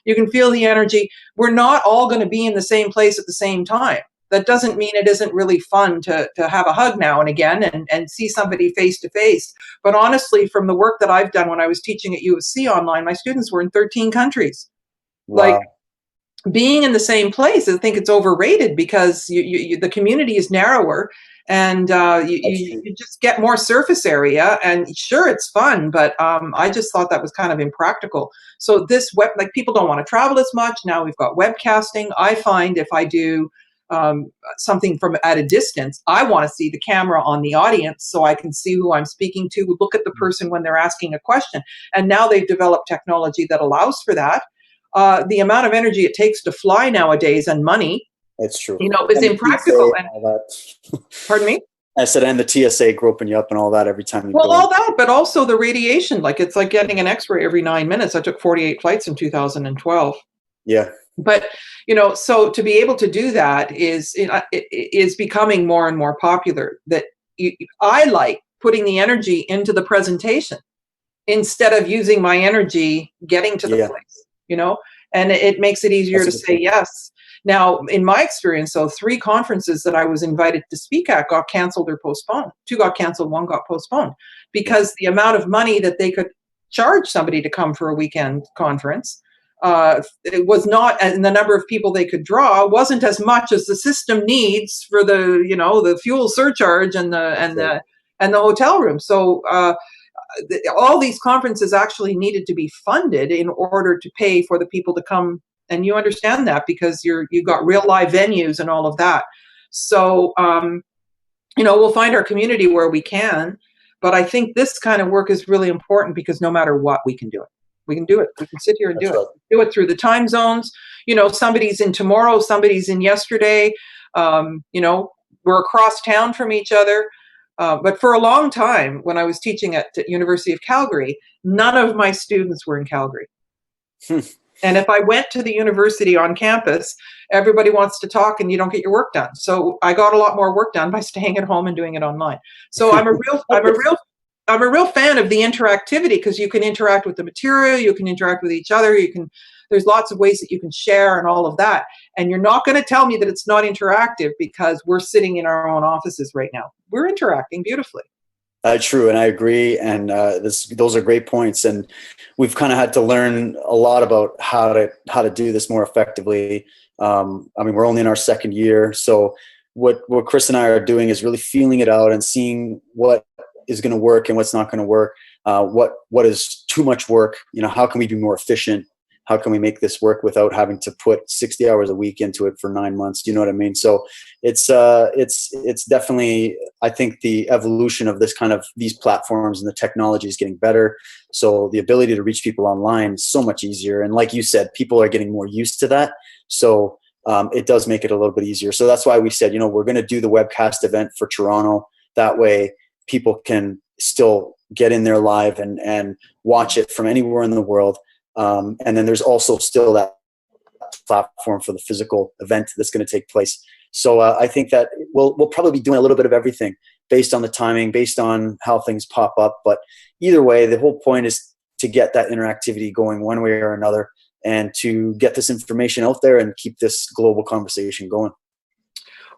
You can feel the energy. We're not all going to be in the same place at the same time. That doesn't mean it isn't really fun to have a hug now and again and see somebody face to face. But honestly, from the work that I've done when I was teaching at U of C online, my students were in 13 countries. Wow. being in the same place, I think it's overrated because the community is narrower, and you just get more surface area. And sure, it's fun, but I just thought that was kind of impractical. So this like people don't want to travel as much. Now we've got webcasting. I find if I do something from at a distance, I want to see the camera on the audience so I can see who I'm speaking to, look at the person when they're asking a question. And now they've developed technology that allows for that. The amount of energy it takes to fly nowadays and money, it's true. Is impractical. And pardon me? I said, and the TSA groping you up and all that every time you go. All that, but also the radiation. Like it's like getting an X-ray every 9 minutes. I took 48 flights in 2012. Yeah. But so to be able to do that is becoming more and more popular. That I like putting the energy into the presentation instead of using my energy getting to the place. And it makes it easier to say yes. Now, in my experience, 3 conferences that I was invited to speak at got canceled or postponed. 2 got canceled, 1 got postponed, because the amount of money that they could charge somebody to come for a weekend conference, it was not, and the number of people they could draw wasn't as much as the system needs for the fuel surcharge and the hotel room. So all these conferences actually needed to be funded in order to pay for the people to come. And you understand that because you've got real live venues and all of that. So, we'll find our community where we can, but I think this kind of work is really important because no matter what, we can do it. We can do it. We can sit here and do it. Do it through the time zones. Somebody's in tomorrow, somebody's in yesterday. We're across town from each other. But for a long time, when I was teaching at University of Calgary, none of my students were in Calgary. And if I went to the university on campus, everybody wants to talk and you don't get your work done. So I got a lot more work done by staying at home and doing it online. So I'm a real fan of the interactivity because you can interact with the material, you can interact with each other, there's lots of ways that you can share and all of that. And you're not going to tell me that it's not interactive because we're sitting in our own offices right now. We're interacting beautifully. True, and I agree. And those are great points. And we've kind of had to learn a lot about how to do this more effectively. We're only in our 2nd year, so what Chris and I are doing is really feeling it out and seeing what is going to work and what's not going to work. What is too much work? How can we be more efficient? How can we make this work without having to put 60 hours a week into it for 9 months? You know what I mean? So it's definitely, I think the evolution of these platforms and the technology is getting better. So the ability to reach people online is so much easier. And like you said, people are getting more used to that. So it does make it a little bit easier. So that's why we said, we're going to do the webcast event for Toronto. That way people can still get in there live and watch it from anywhere in the world. And then there's also still that platform for the physical event that's going to take place. So I think that we'll probably be doing a little bit of everything based on the timing, based on how things pop up. But either way, the whole point is to get that interactivity going one way or another and to get this information out there and keep this global conversation going.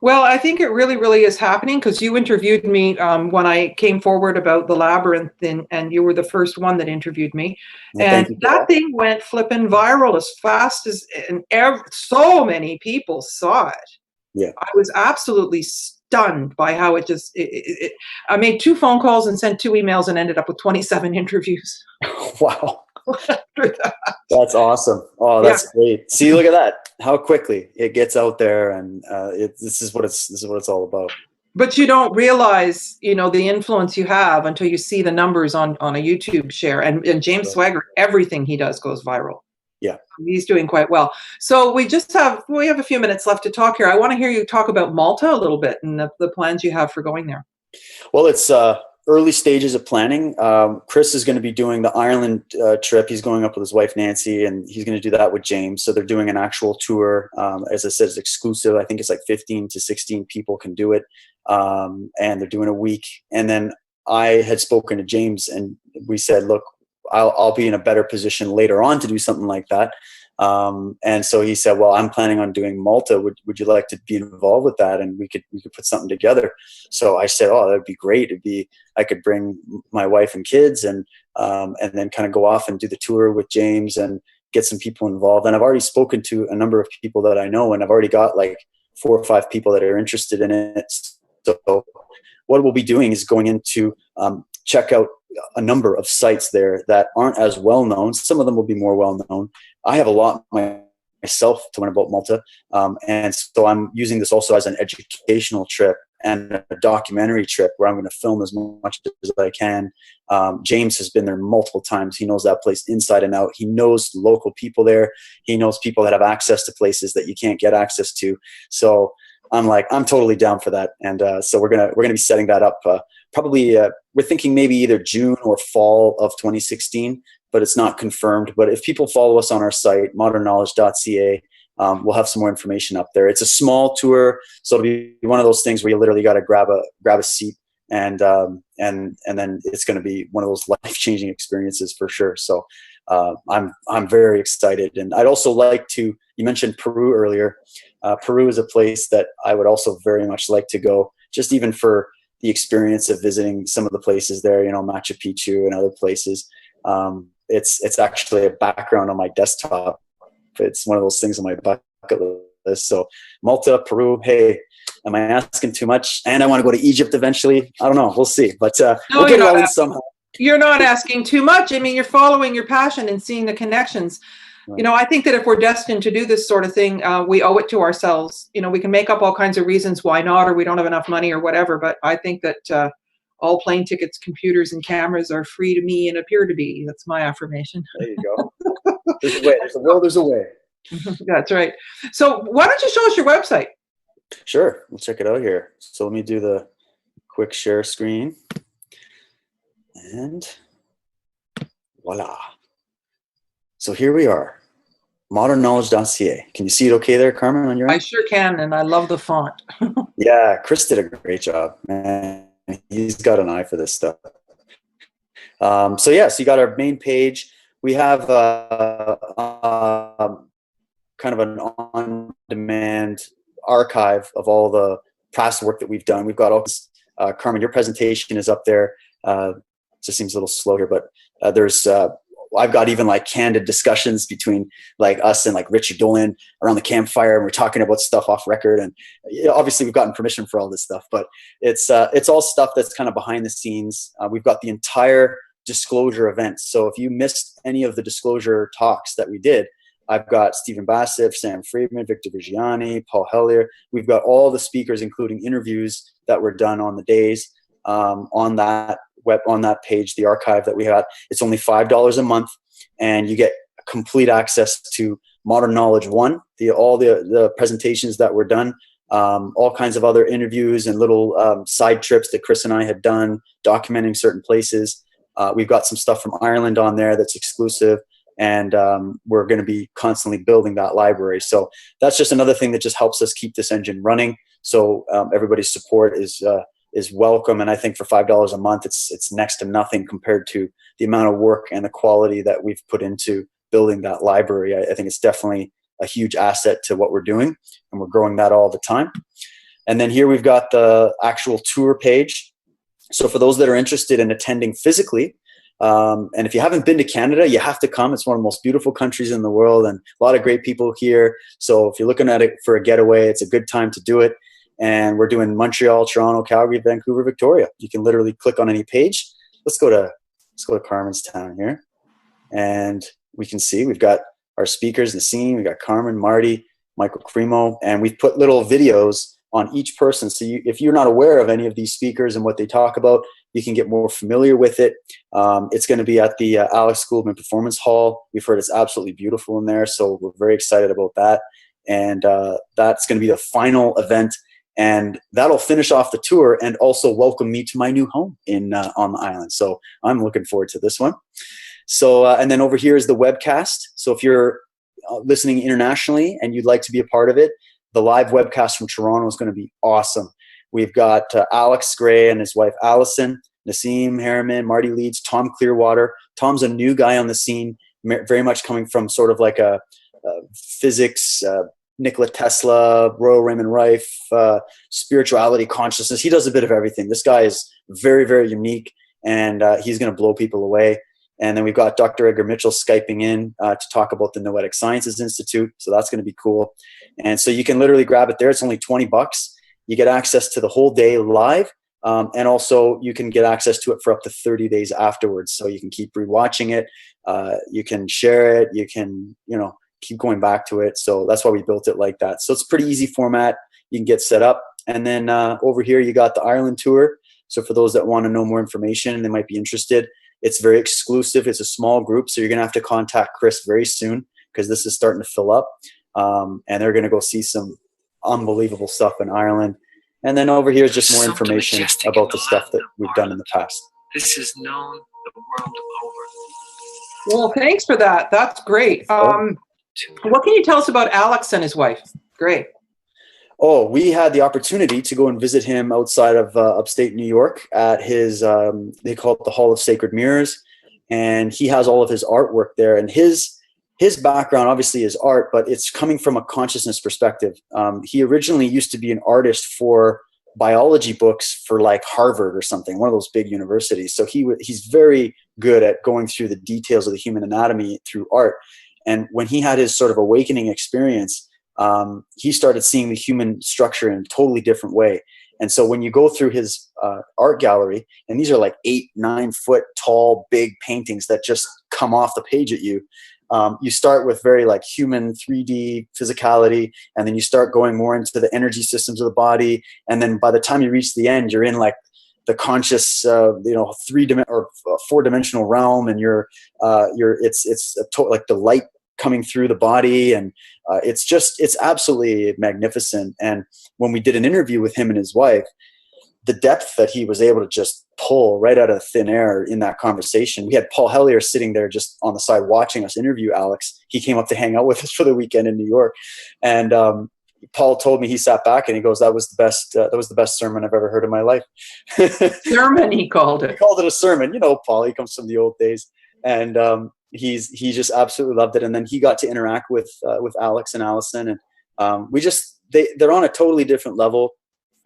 Well, I think it really, really is happening because you interviewed me when I came forward about the labyrinth, and you were the first one that interviewed me. Well, and that thing went flipping viral as fast as, so many people saw it. Yeah, I was absolutely stunned by how it just. I made 2 phone calls and sent 2 emails and ended up with 27 interviews. Wow. That's awesome. Oh, that's great. See, look at that. How quickly it gets out there, and this is what it's all about. But you don't realize, the influence you have until you see the numbers on a YouTube share. And James Swagger, everything he does goes viral. Yeah, he's doing quite well. So we have a few minutes left to talk here. I want to hear you talk about Malta a little bit and the plans you have for going there. Well, it's early stages of planning. Chris is going to be doing the Ireland trip. He's going up with his wife, Nancy, and he's going to do that with James. So they're doing an actual tour. As I said, it's exclusive. I think it's like 15 to 16 people can do it. And they're doing a week. And then I had spoken to James and we said, look, I'll be in a better position later on to do something like that. And so he said, well, I'm planning on doing Malta. Would you like to be involved with that? And we could put something together. So I said, oh, that'd be great. I could bring my wife and kids and then kind of go off and do the tour with James and get some people involved. And I've already spoken to a number of people that I know, and I've already got like 4 or 5 people that are interested in it. So what we'll be doing is going into check out a number of sites there that aren't as well known. Some of them will be more well known. I have a lot myself to learn about Malta, and so I'm using this also as an educational trip and a documentary trip where I'm going to film as much as I can. James has been there multiple times. He knows that place inside and out. He knows local people there. He knows people that have access to places that you can't get access to. So I'm totally down for that. And so we're gonna be setting that up. Probably we're thinking maybe either June or fall of 2016, but it's not confirmed. But if people follow us on our site, modernknowledge.ca, we'll have some more information up there. It's a small tour, so it'll be one of those things where you literally got to grab a seat, and then it's going to be one of those life-changing experiences for sure. So I'm very excited. And I'd also like to, you mentioned Peru earlier. Peru is a place that I would also very much like to go, just even for the experience of visiting some of the places there, Machu Picchu and other places. It's actually a background on my desktop. It's one of those things on my bucket list. So Malta, Peru, hey, am I asking too much? And I want to go to Egypt eventually. I don't know. We'll see. But we'll get it all in somehow. You're not asking too much. I mean, you're following your passion and seeing the connections. Right. I think that if we're destined to do this sort of thing, we owe it to ourselves. We can make up all kinds of reasons why not, or we don't have enough money or whatever. But I think that all plane tickets, computers, and cameras are free to me and appear to be. That's my affirmation. There you go. There's a way. There's a will. There's a way. That's right. So why don't you show us your website? Sure. We'll check it out here. So let me do the quick share screen. And voila. So here we are, modernknowledge.ca. Can you see it okay there, Carmen, on your end? I sure can, and I love the font. Yeah, Chris did a great job, man. He's got an eye for this stuff. So you got our main page. We have kind of an on-demand archive of all the past work that we've done. We've got all this. Carmen, your presentation is up there. Just seems a little slow here, but there's I've got even like candid discussions between like us and like Richard Dolan around the campfire, and we're talking about stuff off record. And obviously we've gotten permission for all this stuff, but it's all stuff that's kind of behind the scenes. We've got the entire disclosure event. So if you missed any of the disclosure talks that we did, I've got Stephen Bassett, Sam Friedman, Victor Vigiani, Paul Hellier. We've got all the speakers, including interviews that were done on the days, on that page, the archive that we had. It's only $5 a month, and you get complete access to Modern Knowledge 1, all the presentations that were done, all kinds of other interviews and little side trips that Chris and I had done, documenting certain places. We've got some stuff from Ireland on there that's exclusive, and we're going to be constantly building that library. So that's just another thing that just helps us keep this engine running. So everybody's support is welcome, and I think for $5 a month, it's next to nothing compared to the amount of work and the quality that we've put into building that library. I think it's definitely a huge asset to what we're doing, and we're growing that all the time. And then here we've got the actual tour page. So for those that are interested in attending physically, and if you haven't been to Canada, you have to come. It's one of the most beautiful countries in the world, and a lot of great people here. So if you're looking at it for a getaway, it's a good time to do it. And we're doing Montreal, Toronto, Calgary, Vancouver, Victoria. You can literally click on any page. Let's go to Carmen's town here, and we can see we've got our speakers in the scene. We've got Carmen, Marty, Michael Cremo, and we've put little videos on each person. So if you're not aware of any of these speakers and what they talk about, you can get more familiar with it. It's going to be at the Alex Goldman Performance Hall. We've heard it's absolutely beautiful in there, so we're very excited about that. And that's going to be the final event. And that'll finish off the tour and also welcome me to my new home on the island. So I'm looking forward to this one. So, and then over here is the webcast. So if you're listening internationally and you'd like to be a part of it, the live webcast from Toronto is going to be awesome. We've got Alex Gray and his wife, Allison, Nassim Harriman, Marty Leeds, Tom Clearwater. Tom's a new guy on the scene, very much coming from sort of like a physics, Nikola Tesla, Royal Raymond Rife, spirituality, consciousness. He does a bit of everything. This guy is very, very unique, and he's going to blow people away. And then we've got Dr. Edgar Mitchell Skyping in to talk about the Noetic Sciences Institute. So that's going to be cool. And so you can literally grab it there. It's only $20. You get access to the whole day live. And also you can get access to it for up to 30 days afterwards. So you can keep rewatching it. You can share it. You can, keep going back to it. So that's why we built it like that. So it's a pretty easy format. You can get set up. And then over here, you got the Ireland tour. So for those that want to know more information and they might be interested, it's very exclusive. It's a small group. So you're going to have to contact Chris very soon because this is starting to fill up. And they're going to go see some unbelievable stuff in Ireland. And then over here is just more information about the stuff that we've done in the past. This is known the world over. Well, thanks for that. That's great. What can you tell us about Alex and his wife? Great. Oh, we had the opportunity to go and visit him outside of upstate New York at his, they call it the Hall of Sacred Mirrors. And he has all of his artwork there. And his background obviously is art, but it's coming from a consciousness perspective. He originally used to be an artist for biology books for like Harvard or something, one of those big universities. So he's very good at going through the details of the human anatomy through art. And when he had his sort of awakening experience, he started seeing the human structure in a totally different way. And so when you go through his art gallery, and these are like 8-9 foot tall, big paintings that just come off the page at you, you start with very like human 3D physicality, and then you start going more into the energy systems of the body. And then by the time you reach the end, you're in like the conscious, 4-dimensional realm, and it's like the light coming through the body, and it's absolutely magnificent. And when we did an interview with him and his wife, the depth that he was able to just pull right out of thin air in that conversation. We had Paul Hellier sitting there just on the side watching us interview Alex. He came up to hang out with us for the weekend in New York, and Paul told me, he sat back and he goes, that was the best sermon I've ever heard in my life. Sermon, he called it. He called it a sermon. Paul, he comes from the old days. And he just absolutely loved it. And then he got to interact with Alex and Allison. And they're on a totally different level.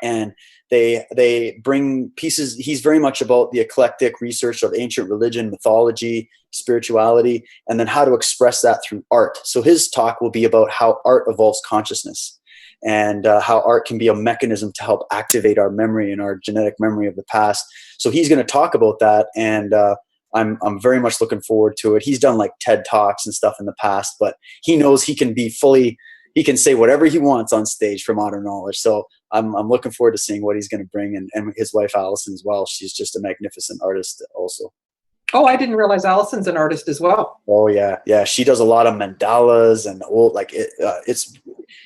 And they bring pieces. He's very much about the eclectic research of ancient religion, mythology, spirituality, and then how to express that through art. So his talk will be about how art evolves consciousness, and how art can be a mechanism to help activate our memory and our genetic memory of the past. So he's going to talk about that, and I'm very much looking forward to it. He's done like TED Talks and stuff in the past, but he knows he can say whatever he wants on stage for modern knowledge. So I'm looking forward to seeing what he's going to bring, and his wife Allison as well. She's just a magnificent artist also. Oh, I didn't realize Allison's an artist as well. Oh yeah. She does a lot of mandalas and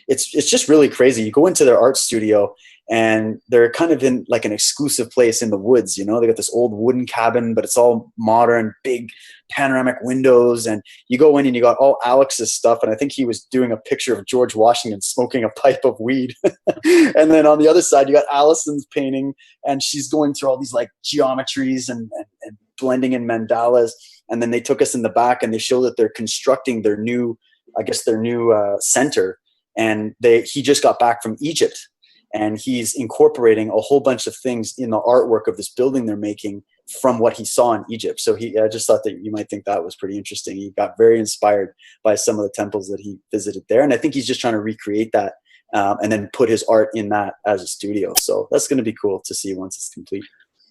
it's just really crazy. You go into their art studio and they're kind of in like an exclusive place in the woods. They got this old wooden cabin, but it's all modern, big panoramic windows. And you go in and you got all Alex's stuff. And I think he was doing a picture of George Washington smoking a pipe of weed. And then on the other side, you got Allison's painting, and she's going through all these like geometries and blending in mandalas. And then they took us in the back and they show that they're constructing their new center. And he just got back from Egypt, and he's incorporating a whole bunch of things in the artwork of this building they're making from what he saw in Egypt. So I just thought that you might think that was pretty interesting. He got very inspired by some of the temples that he visited there. And I think he's just trying to recreate that and then put his art in that as a studio. So that's going to be cool to see once it's complete.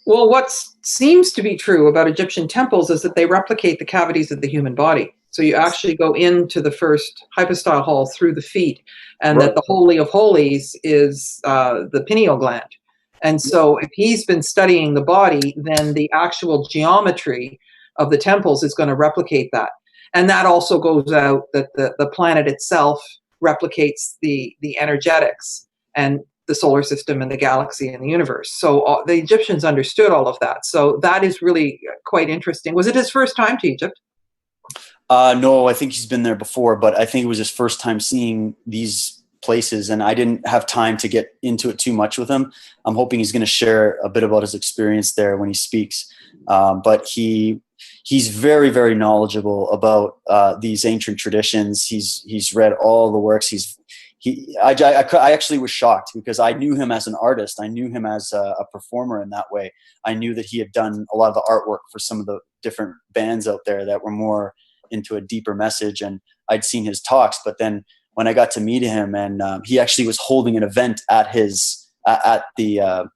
Well, what seems to be true about Egyptian temples is that they replicate the cavities of the human body. So you actually go into the first hypostyle hall through the feet, and right. That the Holy of Holies is the pineal gland. And so if he's been studying the body, then the actual geometry of the temples is going to replicate that. And that also goes out that the planet itself replicates the energetics and the solar system and the galaxy and the universe. So the Egyptians understood all of that. So that is really quite interesting. Was it his first time to Egypt? No, I think he's been there before, but I think it was his first time seeing these places, and I didn't have time to get into it too much with him. I'm hoping he's going to share a bit about his experience there when he speaks. But he's very, very knowledgeable about these ancient traditions. He's read all the works. I actually was shocked because I knew him as an artist. I knew him as a performer in that way. I knew that he had done a lot of the artwork for some of the different bands out there that were more into a deeper message, and I'd seen his talks. But then when I got to meet him, and he actually was holding an event at his at the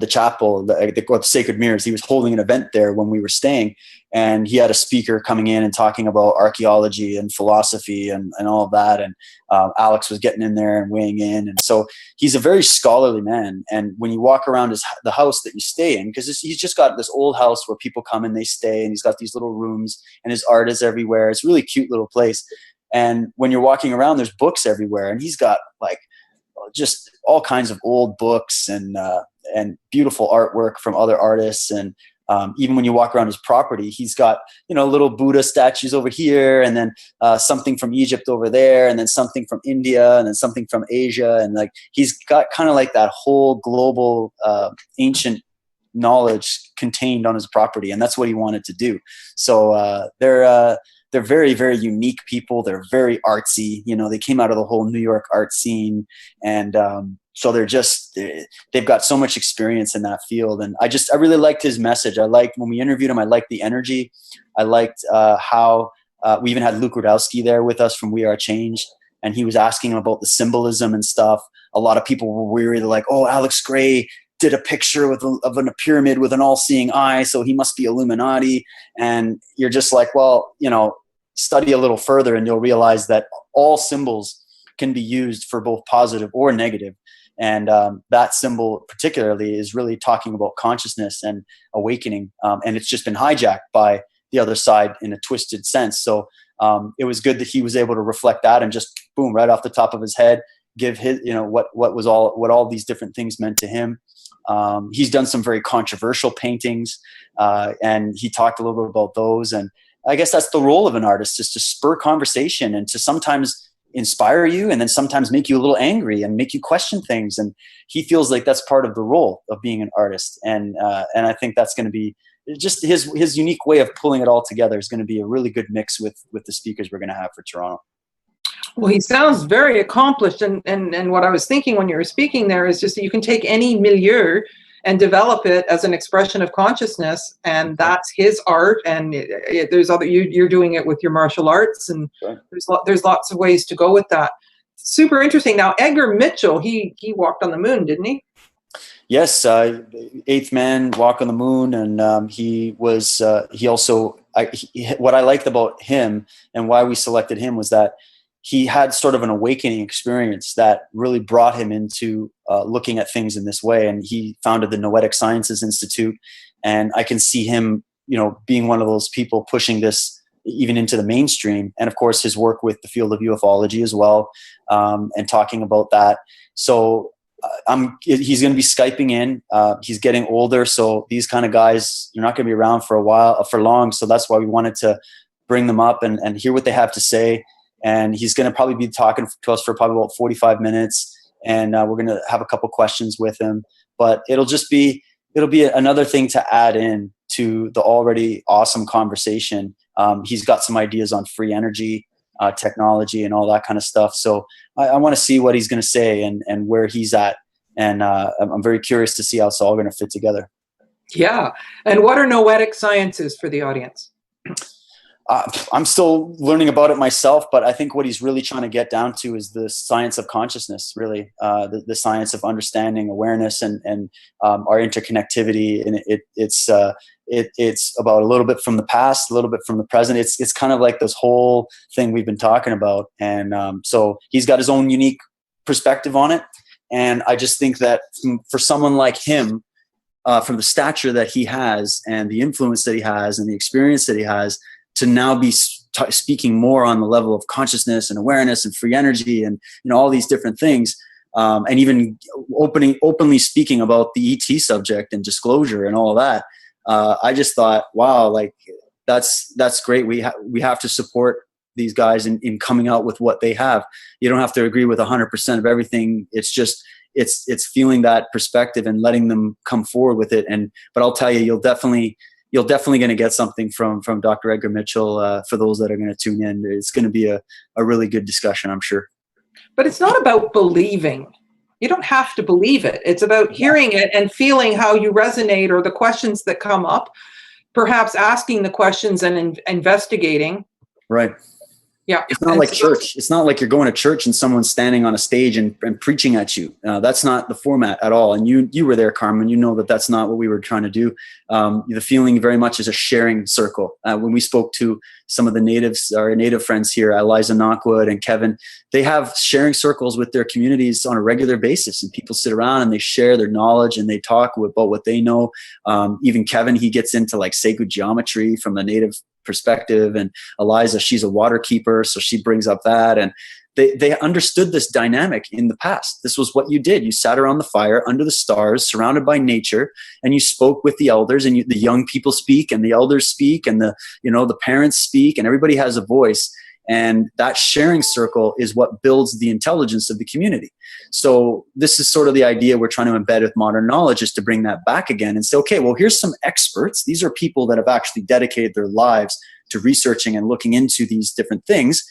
chapel, the Sacred Mirrors. He was holding an event there when we were staying, and he had a speaker coming in and talking about archaeology and philosophy and all of that. And Alex was getting in there and weighing in. And so he's a very scholarly man. And when you walk around the house that you stay in, because he's just got this old house where people come and they stay, and he's got these little rooms, and his art is everywhere. It's a really cute little place. And when you're walking around, there's books everywhere, and he's got like just all kinds of old books and beautiful artwork from other artists. And even when you walk around his property, he's got, little Buddha statues over here, and then something from Egypt over there, and then something from India, and then something from Asia. And like, he's got kind of like that whole global ancient knowledge contained on his property. And that's what he wanted to do. So they're very, very unique people. They're very artsy. They came out of the whole New York art scene. And so they've got so much experience in that field. And I really liked his message. I liked when we interviewed him, I liked the energy. I liked how we even had Luke Rudowski there with us from We Are Change. And he was asking him about the symbolism and stuff. A lot of people were weary. They're like, oh, Alex Gray did a picture of a pyramid with an all-seeing eye, so he must be Illuminati. And you're just like, well, study a little further and you'll realize that all symbols can be used for both positive or negative. And that symbol particularly is really talking about consciousness and awakening. And it's just been hijacked by the other side in a twisted sense. So it was good that he was able to reflect that and just boom, right off the top of his head, give his, what all these different things meant to him. He's done some very controversial paintings, and he talked a little bit about those. And I guess that's the role of an artist, is to spur conversation and to sometimes inspire you, and then sometimes make you a little angry and make you question things. And he feels like that's part of the role of being an artist. And I think that's going to be just his unique way of pulling it all together is going to be a really good mix with the speakers we're going to have for Toronto. Well, he sounds very accomplished. And what I was thinking when you were speaking there is just that you can take any milieu and develop it as an expression of consciousness, and that's his art. And there's other, you're doing it with your martial arts, and sure, there's lots of ways to go with that. Super interesting. Now, Edgar Mitchell, he walked on the moon, didn't he? Yes, eighth man, walk on the moon, and he was. He also. What I liked about him and why we selected him was that he had sort of an awakening experience that really brought him into looking at things in this way. And he founded the Noetic Sciences Institute. And I can see him, being one of those people pushing this even into the mainstream. And of course, his work with the field of ufology as well, and talking about that. So he's going to be Skyping in. He's getting older. So these kind of guys, you're not going to be around for long. So that's why we wanted to bring them up and hear what they have to say. And he's going to probably be talking to us for probably about 45 minutes. And we're going to have a couple questions with him. But it'll be another thing to add in to the already awesome conversation. He's got some ideas on free energy, technology, and all that kind of stuff. So I want to see what he's going to say and where he's at. And I'm very curious to see how it's all going to fit together. Yeah. And what are noetic sciences for the audience? I'm still learning about it myself, but I think what he's really trying to get down to is the science of consciousness, really, the science of understanding, awareness, and our interconnectivity. And it's about a little bit from the past, a little bit from the present. It's kind of like this whole thing we've been talking about. And so he's got his own unique perspective on it. And I just think that for someone like him, from the stature that he has and the influence that he has and the experience that he has, to now be speaking more on the level of consciousness and awareness and free energy and all these different things, and even openly speaking about the ET subject and disclosure and all of that, I just thought, wow, like that's great. We have to support these guys in coming out with what they have. You don't have to agree with 100% of everything. It's just it's feeling that perspective and letting them come forward with it. But I'll tell you, you're definitely going to get something from Dr. Edgar Mitchell for those that are going to tune in. It's going to be a really good discussion, I'm sure. But it's not about believing. You don't have to believe it. It's about hearing it and feeling how you resonate, or the questions that come up, perhaps asking the questions and investigating. Right. Yeah. It's not like church. It's not like you're going to church and someone's standing on a stage and preaching at you. That's not the format at all. And you were there, Carmen. You know that that's not what we were trying to do. The feeling very much is a sharing circle. When we spoke to some of the natives, our native friends here, Eliza Knockwood and Kevin, they have sharing circles with their communities on a regular basis. And people sit around and they share their knowledge and they talk about what they know. Even Kevin, he gets into like sacred geometry from a native perspective, and Eliza, she's a water keeper, so she brings up that, and they understood this dynamic in the past. This was what you did. You sat around the fire under the stars, surrounded by nature, and you spoke with the elders, and the young people speak, and the elders speak, and the parents speak, and everybody has a voice. And that sharing circle is what builds the intelligence of the community. So this is sort of the idea we're trying to embed with modern knowledge, is to bring that back again and say, okay, well, here's some experts. These are people that have actually dedicated their lives to researching and looking into these different things.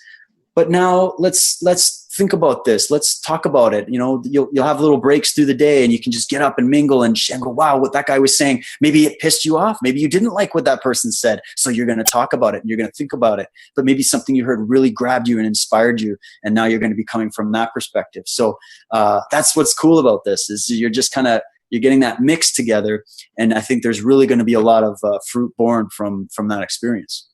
But now let's think about this. Let's talk about it. You'll have little breaks through the day, and you can just get up and mingle and go, wow, what that guy was saying, maybe it pissed you off. Maybe you didn't like what that person said. So you're going to talk about it and you're going to think about it. But maybe something you heard really grabbed you and inspired you. And now you're going to be coming from that perspective. So that's what's cool about this, is you're just you're getting that mix together. And I think there's really going to be a lot of fruit born from that experience.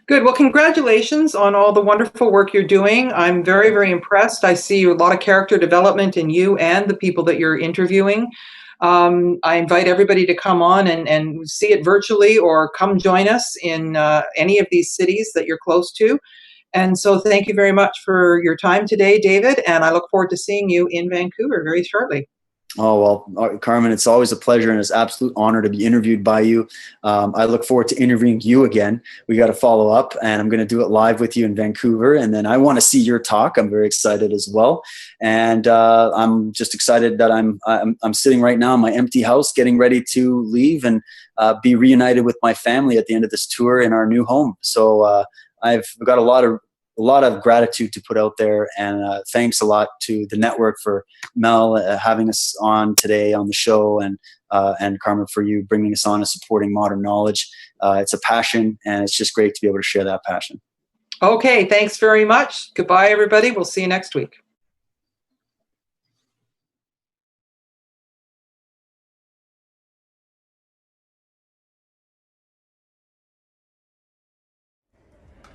Good. Well, congratulations on all the wonderful work you're doing. I'm very, very impressed. I see a lot of character development in you and the people that you're interviewing. I invite everybody to come on and see it virtually, or come join us in any of these cities that you're close to. And so thank you very much for your time today, David. And I look forward to seeing you in Vancouver very shortly. Oh, well, Carmen, it's always a pleasure and it's an absolute honor to be interviewed by you. I look forward to interviewing you again. We got to follow up, and I'm going to do it live with you in Vancouver. And then I want to see your talk. I'm very excited as well. And I'm just excited that I'm sitting right now in my empty house, getting ready to leave and be reunited with my family at the end of this tour in our new home. So I've got a lot of gratitude to put out there, and thanks a lot to the network for Mel having us on today on the show, and Carmen for you bringing us on and supporting modern knowledge. It's a passion, and it's just great to be able to share that passion. Okay, thanks very much. Goodbye, everybody. We'll see you next week.